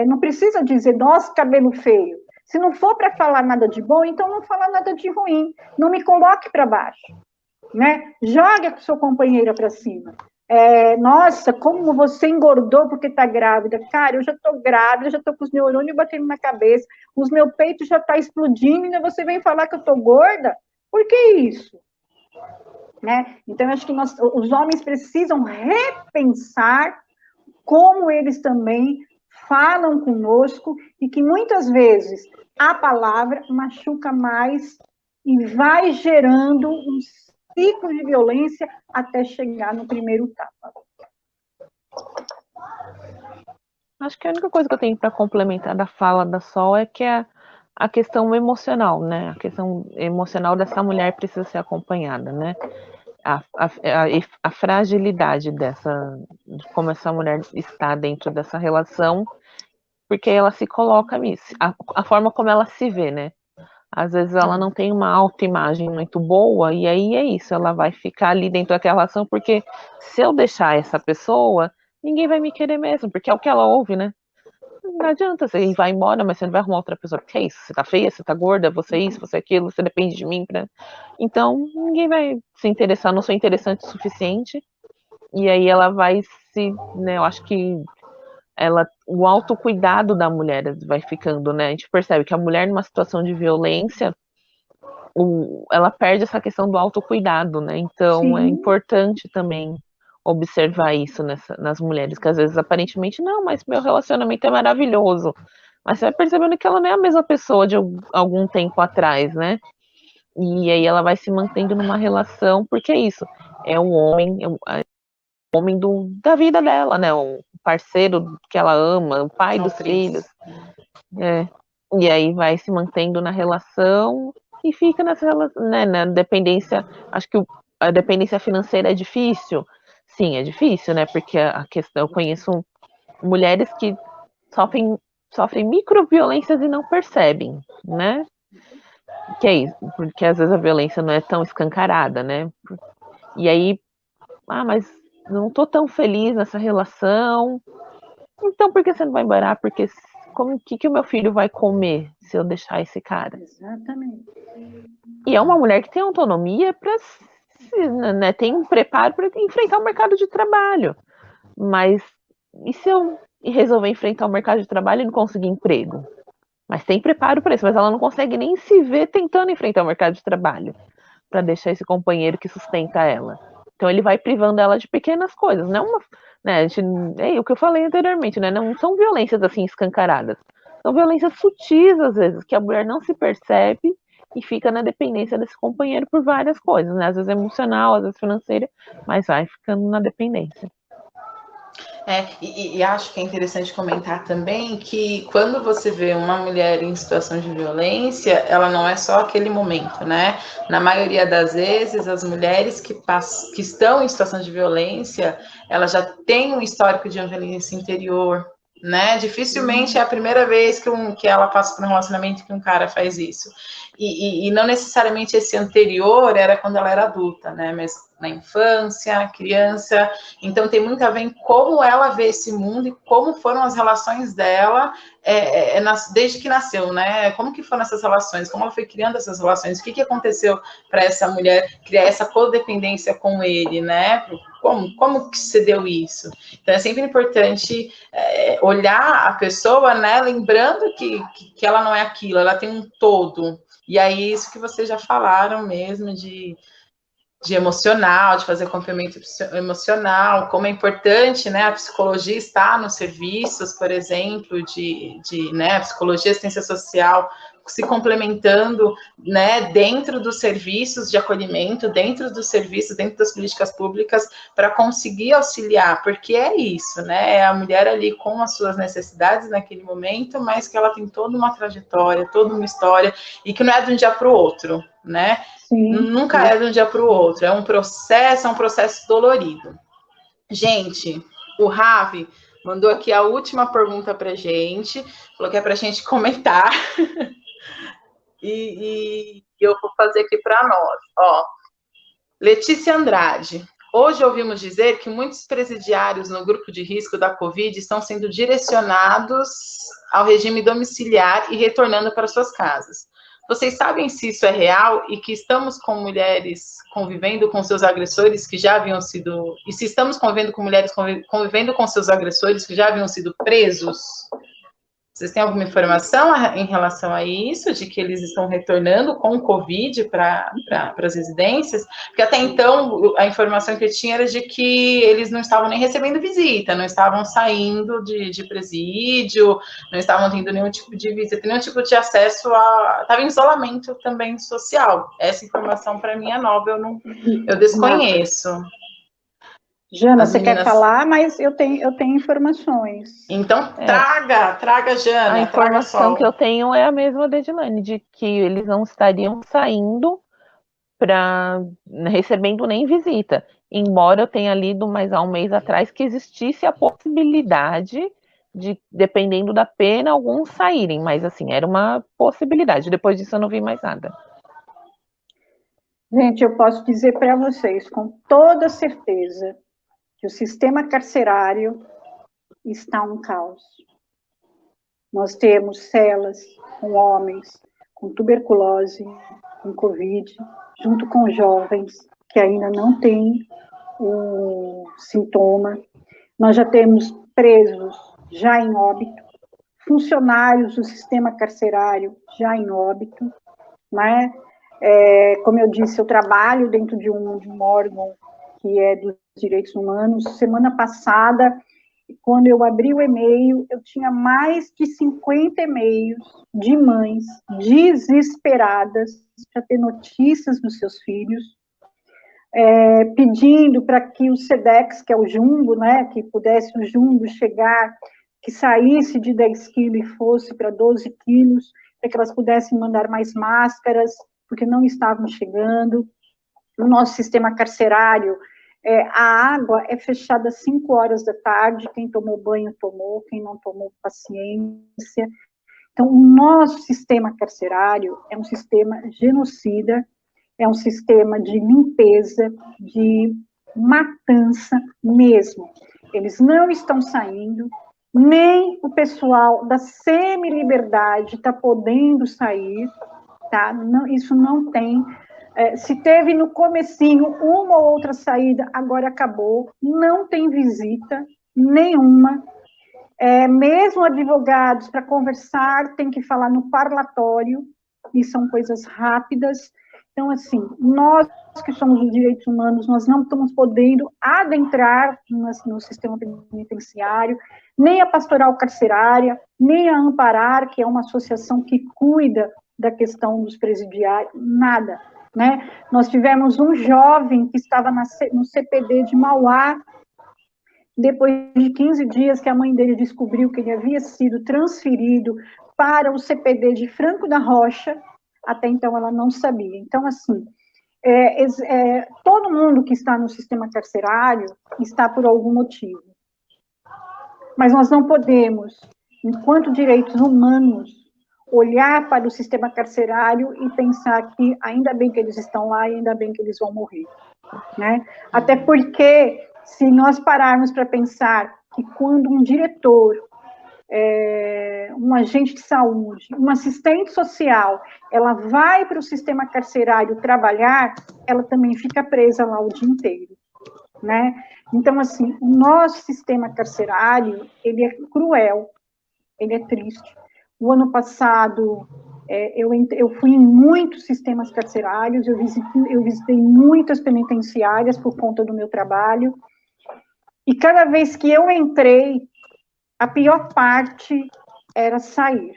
Não precisa dizer, nossa, cabelo feio. Se não for para falar nada de bom, então não fala nada de ruim. Não me coloque para baixo. Né? Jogue a sua companheira para cima. Nossa, como você engordou porque está grávida. Cara, eu já estou grávida, já estou com os neurônios batendo na cabeça, os meus peitos já estão explodindo, e você vem falar que eu estou gorda? Por que isso? Né? Então, eu acho que os homens precisam repensar como eles também falam conosco e que muitas vezes a palavra machuca mais e vai gerando um ciclo de violência até chegar no primeiro tapa. Acho que a única coisa que eu tenho para complementar da fala da Sol é que a questão emocional, né? A questão emocional dessa mulher precisa ser acompanhada, né? A fragilidade de como essa mulher está dentro dessa relação, porque ela se coloca nisso, a forma como ela se vê, né? Às vezes ela não tem uma autoimagem muito boa, e aí é isso, ela vai ficar ali dentro daquela relação, porque se eu deixar essa pessoa, ninguém vai me querer mesmo, porque é o que ela ouve, né? Não adianta, você vai embora, mas você não vai arrumar outra pessoa, porque é isso, você tá feia, você tá gorda, você é isso, você é aquilo, você depende de mim, né? Então, ninguém vai se interessar, não sou interessante o suficiente, e aí ela vai né, eu acho que o autocuidado da mulher vai ficando, né? A gente percebe que a mulher numa situação de violência, ela perde essa questão do autocuidado, né? Então, sim, é importante também observar isso nas mulheres, que às vezes aparentemente, não, mas meu relacionamento é maravilhoso, mas você vai percebendo que ela não é a mesma pessoa de algum tempo atrás, né? E aí ela vai se mantendo numa relação, porque é isso, é o homem da vida dela, né? O parceiro que ela ama, o pai dos filhos. E aí vai se mantendo na relação e fica nessa relação, né? Na dependência. Acho que a dependência financeira é difícil. Sim, é difícil, né? Porque a questão, eu conheço mulheres que sofrem microviolências e não percebem, né? Que é isso, porque às vezes a violência não é tão escancarada, né? E aí, mas não tô tão feliz nessa relação. Então, por que você não vai embora? Porque que o meu filho vai comer se eu deixar esse cara? Exatamente. E é uma mulher que tem autonomia para, né, tem um preparo para enfrentar o mercado de trabalho. Mas e se eu resolver enfrentar o mercado de trabalho e não conseguir emprego? Mas tem preparo para isso, mas ela não consegue nem se ver tentando enfrentar o mercado de trabalho para deixar esse companheiro que sustenta ela. Então ele vai privando ela de pequenas coisas, não uma, né, a gente, é o que eu falei anteriormente, né, não são violências assim escancaradas, são violências sutis às vezes, que a mulher não se percebe e fica na dependência desse companheiro por várias coisas, né, às vezes emocional, às vezes financeira, mas vai ficando na dependência. E acho que é interessante comentar também que quando você vê uma mulher em situação de violência, ela não é só aquele momento, né? Na maioria das vezes, as mulheres que estão em situação de violência, elas já têm um histórico de violência interior, né? Dificilmente é a primeira vez que ela passa por um relacionamento que um cara faz isso. E não necessariamente esse anterior era quando ela era adulta, né? Mas na infância, criança. Então tem muito a ver em como ela vê esse mundo e como foram as relações dela desde que nasceu, né? Como que foram essas relações? Como ela foi criando essas relações? O que aconteceu para essa mulher criar essa codependência com ele, né? Como que se deu isso? Então é sempre importante olhar a pessoa, né? Lembrando que ela não é aquilo, ela tem um todo. E aí isso que vocês já falaram mesmo de emocional, de fazer acompanhamento emocional, como é importante, né, a psicologia estar nos serviços, por exemplo, né, psicologia, assistência social, se complementando, né, dentro dos serviços de acolhimento, dentro dos serviços, dentro das políticas públicas, para conseguir auxiliar, porque é isso, né, é a mulher ali com as suas necessidades naquele momento, mas que ela tem toda uma trajetória, toda uma história, e que não é de um dia para o outro, né, Sim. Nunca é de um dia para o outro, é um processo dolorido. Gente, o Ravi mandou aqui a última pergunta para a gente, falou que é para a gente comentar, e eu vou fazer aqui para nós. Ó, Letícia Andrade, hoje ouvimos dizer que muitos presidiários no grupo de risco da Covid estão sendo direcionados ao regime domiciliar e retornando para suas casas. Vocês sabem se isso é real e que estamos com mulheres convivendo com seus agressores que já haviam sido... E se estamos convivendo com mulheres convivendo com seus agressores que já haviam sido presos? Vocês têm alguma informação em relação a isso, de que eles estão retornando com o Covid para as residências? Porque até então a informação que eu tinha era de que eles não estavam nem recebendo visita, não estavam saindo de presídio, não estavam tendo nenhum tipo de visita, nenhum tipo de acesso estava em isolamento também social. Essa informação para mim é nova, eu desconheço. Jana, você quer falar, mas eu tenho informações. Então, traga, Jana. A informação que eu tenho é a mesma da Edilane, de que eles não estariam saindo recebendo nem visita. Embora eu tenha lido mais há um mês atrás que existisse a possibilidade de, dependendo da pena, alguns saírem, mas assim, era uma possibilidade. Depois disso eu não vi mais nada. Gente, eu posso dizer para vocês com toda certeza que o sistema carcerário está um caos. Nós temos celas com homens com tuberculose, com Covid, junto com jovens que ainda não têm o sintoma. Nós já temos presos já em óbito, funcionários do sistema carcerário já em óbito, né? Como eu disse, eu trabalho dentro de um órgão que é dos direitos humanos. Semana passada, quando eu abri o e-mail, eu tinha mais de 50 e-mails de mães desesperadas para ter notícias dos seus filhos, pedindo para que o SEDEX, que é o jumbo, né, que pudesse o jumbo chegar, que saísse de 10 quilos e fosse para 12 quilos, para que elas pudessem mandar mais máscaras, porque não estavam chegando. No nosso sistema carcerário, a água é fechada às 5 horas da tarde, quem tomou banho tomou, quem não tomou, paciência. Então, o nosso sistema carcerário é um sistema genocida, é um sistema de limpeza, de matança mesmo. Eles não estão saindo, nem o pessoal da semi-liberdade está podendo sair, tá? Não, isso não tem. Se teve no comecinho uma ou outra saída, agora acabou, não tem visita, nenhuma. Mesmo advogados, para conversar, tem que falar no parlatório, e são coisas rápidas. Então, assim, nós que somos os direitos humanos, nós não estamos podendo adentrar no sistema penitenciário, nem a pastoral carcerária, nem a Amparar, que é uma associação que cuida da questão dos presidiários, nada, né? Nós tivemos um jovem que estava no CPD de Mauá, depois de 15 dias que a mãe dele descobriu que ele havia sido transferido para o CPD de Franco da Rocha, até então ela não sabia. Então, assim, todo mundo que está no sistema carcerário está por algum motivo. Mas nós não podemos, enquanto direitos humanos, olhar para o sistema carcerário e pensar que ainda bem que eles estão lá e ainda bem que eles vão morrer, né? Até porque, se nós pararmos para pensar que quando um diretor, um agente de saúde, um assistente social, ela vai para o sistema carcerário trabalhar, ela também fica presa lá o dia inteiro, né? Então, assim, o nosso sistema carcerário, ele é cruel, ele é triste. O ano passado, eu fui em muitos sistemas carcerários, eu visitei muitas penitenciárias por conta do meu trabalho, e cada vez que eu entrei, a pior parte era sair.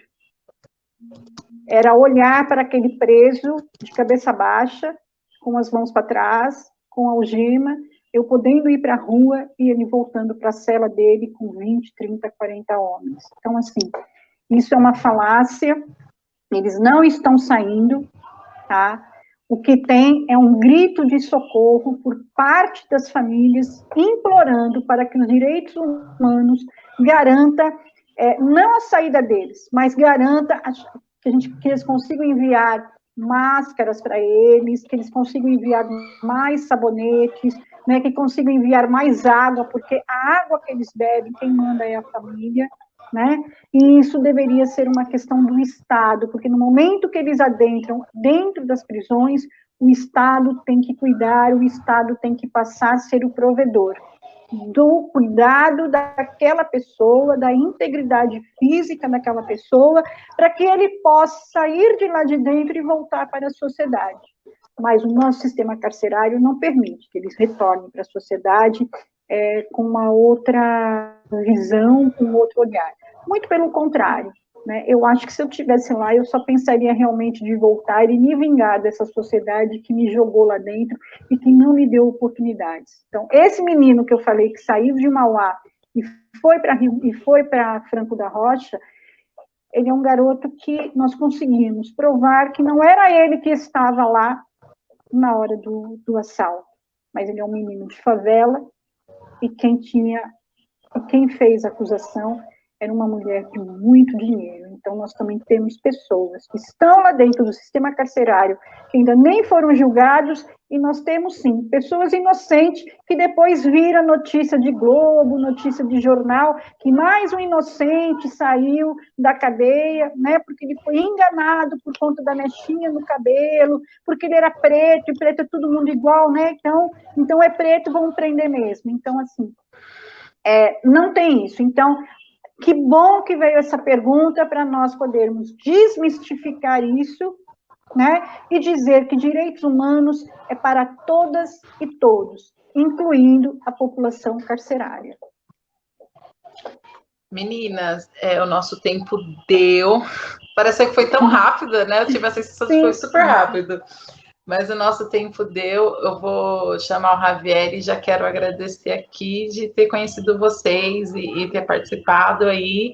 Era olhar para aquele preso de cabeça baixa, com as mãos para trás, com algema, eu podendo ir para a rua e ele voltando para a cela dele com 20, 30, 40 homens. Então, assim, isso é uma falácia, eles não estão saindo, tá? O que tem é um grito de socorro por parte das famílias, implorando para que os direitos humanos garanta, não a saída deles, mas garanta que eles consigam enviar máscaras para eles, que eles consigam enviar mais sabonetes, né, que consigam enviar mais água, porque a água que eles bebem, quem manda é a família, né? E isso deveria ser uma questão do Estado, porque no momento que eles adentram dentro das prisões, o Estado tem que cuidar, o Estado tem que passar a ser o provedor do cuidado daquela pessoa, da integridade física daquela pessoa, para que ele possa sair de lá de dentro e voltar para a sociedade. Mas o nosso sistema carcerário não permite que eles retornem para a sociedade com uma outra visão, com outro olhar. Muito pelo contrário, né? Eu acho que se eu estivesse lá, eu só pensaria realmente de voltar e me vingar dessa sociedade que me jogou lá dentro e que não me deu oportunidades. Então, esse menino que eu falei que saiu de Mauá e foi para Franco da Rocha, ele é um garoto que nós conseguimos provar que não era ele que estava lá na hora do assalto, mas ele é um menino de favela e quem fez a acusação era uma mulher de muito dinheiro. Então, nós também temos pessoas que estão lá dentro do sistema carcerário, que ainda nem foram julgados, e nós temos, sim, pessoas inocentes que depois viram notícia de Globo, notícia de jornal, que mais um inocente saiu da cadeia, né, porque ele foi enganado por conta da mechinha no cabelo, porque ele era preto, e preto é todo mundo igual, né, então é preto, vamos prender mesmo. Então, assim, não tem isso. Então, que bom que veio essa pergunta para nós podermos desmistificar isso, né, e dizer que direitos humanos é para todas e todos, incluindo a população carcerária. Meninas, o nosso tempo deu. Parece que foi tão rápido, né? Eu tive a sensação de que foi super rápido. Mas o nosso tempo deu, eu vou chamar o Javier e já quero agradecer aqui de ter conhecido vocês e ter participado aí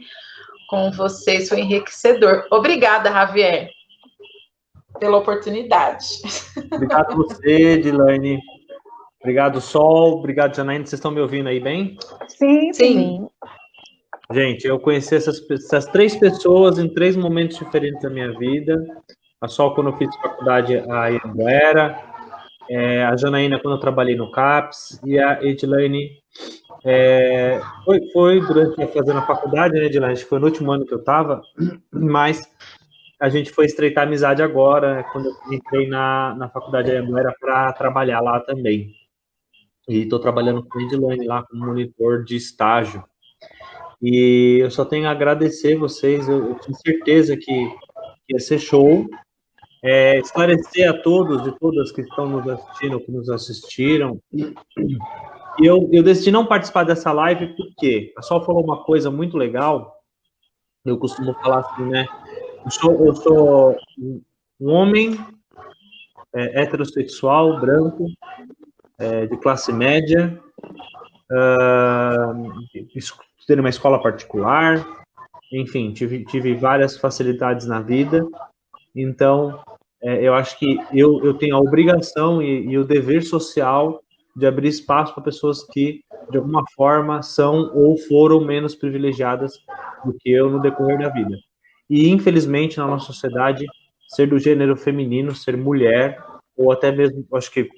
com vocês, foi enriquecedor. Obrigada, Javier, pela oportunidade. Obrigado a você, Dilane. Obrigado, Sol. Obrigado, Janaína. Vocês estão me ouvindo aí bem? Sim. Sim. Gente, eu conheci essas três pessoas em 3 momentos diferentes da minha vida. A Sol, quando eu fiz faculdade, a Ianguera, a Janaína, quando eu trabalhei no CAPS, e a Edilane foi durante fazendo a faculdade, né, Edilane? Acho que foi no último ano que eu estava, mas a gente foi estreitar amizade agora, quando eu entrei na faculdade Ianguera para trabalhar lá também. e estou trabalhando com a Edilane lá como monitor de estágio. E eu só tenho a agradecer vocês, eu tinha certeza que ia ser show. Esclarecer a todos e todas que estão nos assistindo, que nos assistiram. E eu decidi não participar dessa live porque a Sol falou uma coisa muito legal. Eu costumo falar assim, né? Eu sou um homem heterossexual, branco, de classe média, estudei numa escola particular, enfim, tive várias facilidades na vida. Então, eu acho que eu tenho a obrigação e o dever social de abrir espaço para pessoas que, de alguma forma, são ou foram menos privilegiadas do que eu no decorrer da vida. E, infelizmente, na nossa sociedade, ser do gênero feminino, ser mulher, ou até mesmo, acho que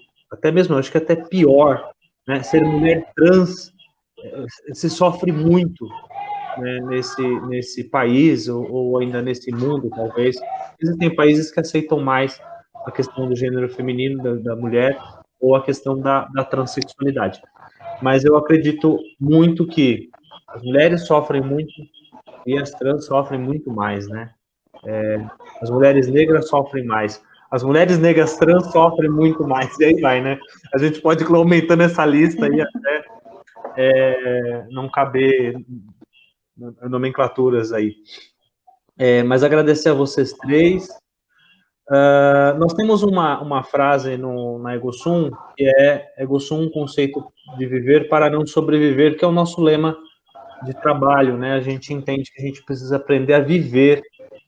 até pior, né, ser mulher trans, se sofre muito, né, nesse país, ou ainda nesse mundo, talvez. Existem países que aceitam mais a questão do gênero feminino, da mulher, ou a questão da transexualidade. Mas eu acredito muito que as mulheres sofrem muito e as trans sofrem muito mais, né? As mulheres negras sofrem mais. As mulheres negras trans sofrem muito mais. E aí vai, né? A gente pode ir aumentando essa lista aí até não caber nomenclaturas aí. Mas agradecer a vocês três. Nós temos uma frase na Egosum, que é Egosum, um conceito de viver para não sobreviver, que é o nosso lema de trabalho, né? A gente entende que a gente precisa aprender a viver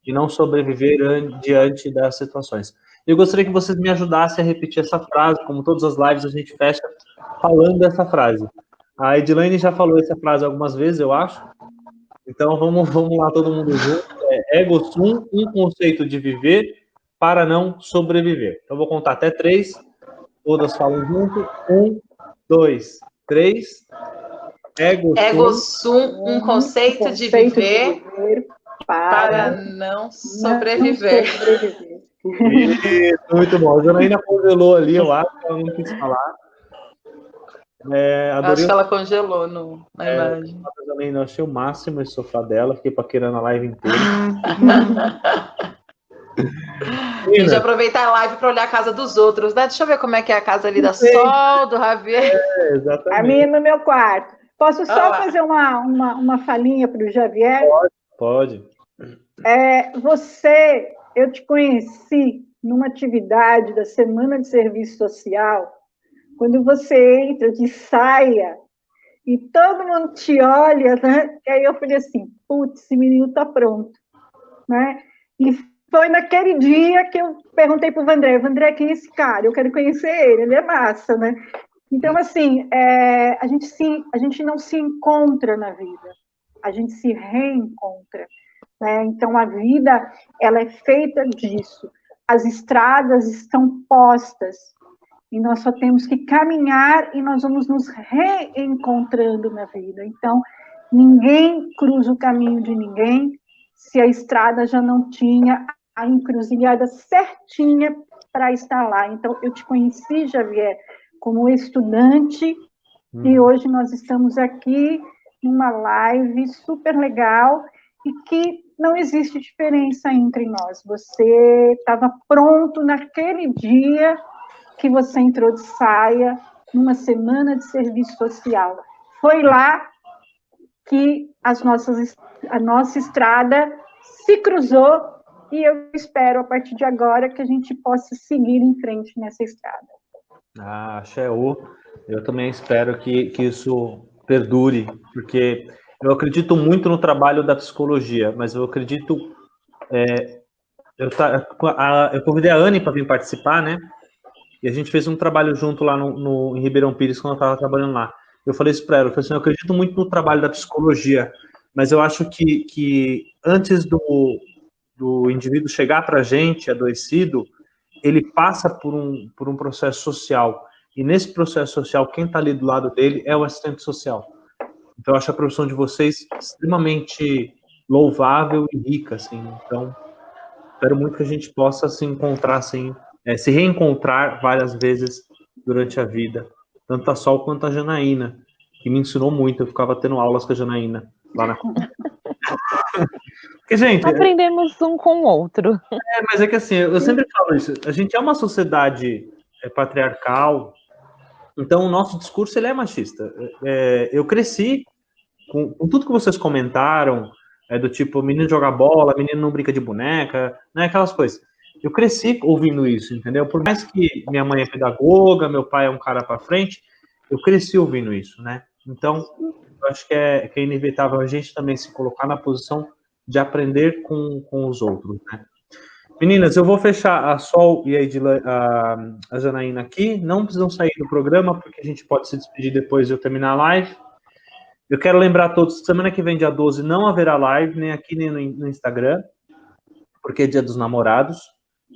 e não sobreviver diante das situações. Eu gostaria que vocês me ajudassem a repetir essa frase, como todas as lives a gente fecha falando essa frase. A Edilane já falou essa frase algumas vezes, eu acho. Então vamos lá todo mundo junto. Egosum, um conceito de viver para não sobreviver. Então, eu vou contar até 3, todas falam junto. 1, 2, 3. Egosum, um conceito de viver para não sobreviver. Isso, muito bom. A Janaína congelou ali, eu acho que ela não quis falar. Acho que ela congelou na imagem. A Janaína, eu achei o máximo esse sofá dela, fiquei paquerando a live inteira. A gente aproveita a live para olhar a casa dos outros, né? Deixa eu ver como é que é a casa ali da Sol, do Javier. Exatamente. A minha no meu quarto. Posso só fazer uma falinha para o Javier? Pode. Eu te conheci numa atividade da Semana de Serviço Social, quando você entra de saia e todo mundo te olha, né? E aí eu falei assim, putz, esse menino tá pronto, né? E foi naquele dia que eu perguntei para o Vandré, quem é esse cara? Eu quero conhecer ele é massa, né? Então, assim, a gente não se encontra na vida, a gente se reencontra, né? Então, a vida, ela é feita disso. As estradas estão postas, e nós só temos que caminhar e nós vamos nos reencontrando na vida. Então, ninguém cruza o caminho de ninguém se a estrada já não tinha a encruzilhada certinha para estar lá. Então, eu te conheci, Javier, como estudante, e hoje nós estamos aqui numa live super legal, e que não existe diferença entre nós. Você estava pronto naquele dia que você entrou de saia, numa semana de serviço social. Foi lá que a nossa estrada se cruzou, e eu espero, a partir de agora, que a gente possa seguir em frente nessa estrada. Xéu, eu também espero que isso perdure, porque eu acredito muito no trabalho da psicologia, mas eu acredito... eu convidei a Anne para vir participar, né? E a gente fez um trabalho junto lá em Ribeirão Pires, quando eu estava trabalhando lá. Eu falei isso para ela, eu falei assim, eu acredito muito no trabalho da psicologia, mas eu acho que antes do indivíduo chegar para a gente, adoecido, ele passa por um processo social. E nesse processo social, quem está ali do lado dele é o assistente social. Então, eu acho a profissão de vocês extremamente louvável e rica, assim. Então, espero muito que a gente possa se encontrar, assim, se reencontrar várias vezes durante a vida, tanto a Sol quanto a Janaína, que me ensinou muito. Eu ficava tendo aulas com a Janaína lá na Porque, gente, Aprendemos um com o outro. mas é que assim, eu sempre falo isso, a gente é uma sociedade patriarcal, então o nosso discurso ele é machista. Eu cresci com tudo que vocês comentaram, do tipo, menino joga bola, menino não brinca de boneca, né, aquelas coisas. Eu cresci ouvindo isso, entendeu? Por mais que minha mãe é pedagoga, meu pai é um cara para frente, eu cresci ouvindo isso, né? Então, eu acho que é inevitável a gente também se colocar na posição de aprender com os outros, né? Meninas, eu vou fechar a Sol e a Janaína aqui. Não precisam sair do programa, porque a gente pode se despedir depois de eu terminar a live. Eu quero lembrar a todos, semana que vem, dia 12, não haverá live, nem aqui, nem no Instagram, porque é dia dos namorados.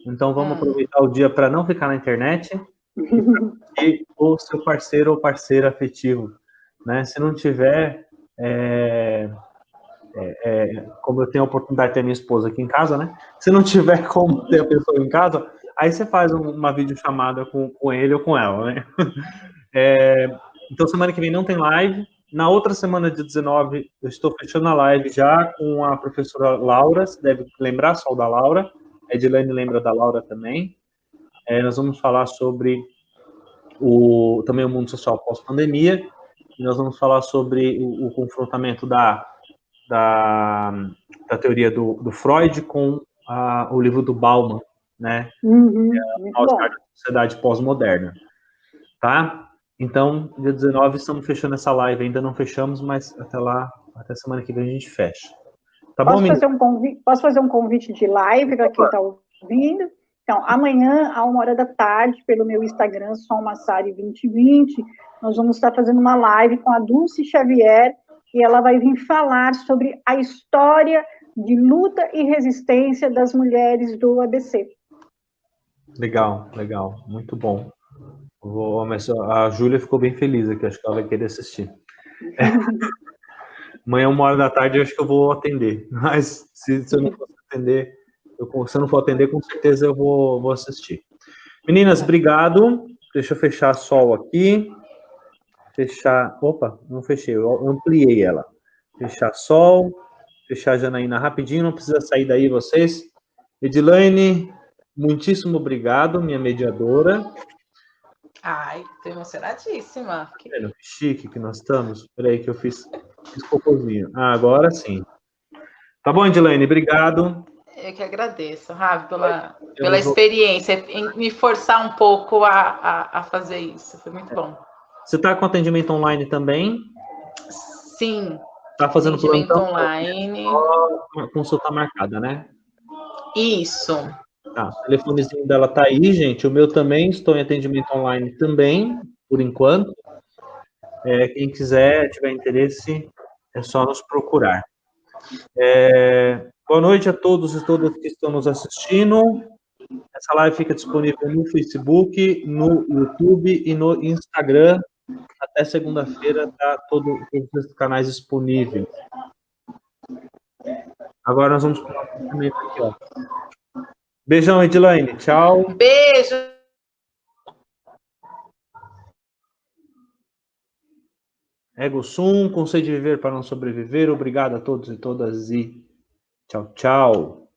Então, vamos aproveitar o dia para não ficar na internet e o seu parceiro ou parceira afetivo, né? Se não tiver... como eu tenho a oportunidade de ter minha esposa aqui em casa, né? Se não tiver como ter a pessoa em casa, aí você faz uma videochamada com ele ou com ela, né? Então, semana que vem não tem live. Na outra semana, dia 19, eu estou fechando a live já com a professora Laura. Você deve lembrar só da Laura. A Edilene lembra da Laura também. Nós vamos falar sobre também o mundo social pós-pandemia. E nós vamos falar sobre o confrontamento da teoria do Freud com o livro do Bauman, né? A sociedade pós-moderna, tá? Então, dia 19, estamos fechando essa live, ainda não fechamos, mas até lá, até semana que vem a gente fecha. Tá bom, Posso fazer um convite de live para quem está ouvindo? Então, amanhã, à 13h, pelo meu Instagram, solmassari2020, nós vamos estar fazendo uma live com a Dulce Xavier, e ela vai vir falar sobre a história de luta e resistência das mulheres do ABC. Legal, muito bom. Mas a Júlia ficou bem feliz aqui, acho que ela vai querer assistir. Amanhã, 13h, eu acho que eu vou atender, mas se eu não for atender, se eu não for atender, com certeza eu vou assistir. Meninas, obrigado. Deixa eu fechar a Sol aqui. Opa, não fechei, eu ampliei ela. Fechar Sol, fechar a Janaína rapidinho, não precisa sair daí vocês. Edilene, muitíssimo obrigado, minha mediadora. Ai, tô emocionadíssima. Que chique que nós estamos. Peraí que eu fiz cocôzinho. Agora sim. Tá bom, Edilene, obrigado. Eu que agradeço, Ravi, pela experiência, em me forçar um pouco a fazer isso. Foi muito bom. Você está com atendimento online também? Sim. Está fazendo atendimento plantão online. Uma consulta marcada, né? Isso. Tá, o telefonezinho dela tá aí, gente. O meu também, estou em atendimento online também, por enquanto. Quem quiser, tiver interesse, é só nos procurar. Boa noite a todos e todas que estão nos assistindo. Essa live fica disponível no Facebook, no YouTube e no Instagram. Até segunda-feira tá todos os canais disponíveis. Agora nós vamos para o acompanhamento aqui, ó. Beijão, Edilene. Tchau. Beijo. Ego sum, conceito de viver para não sobreviver. Obrigado a todos e todas e tchau, tchau.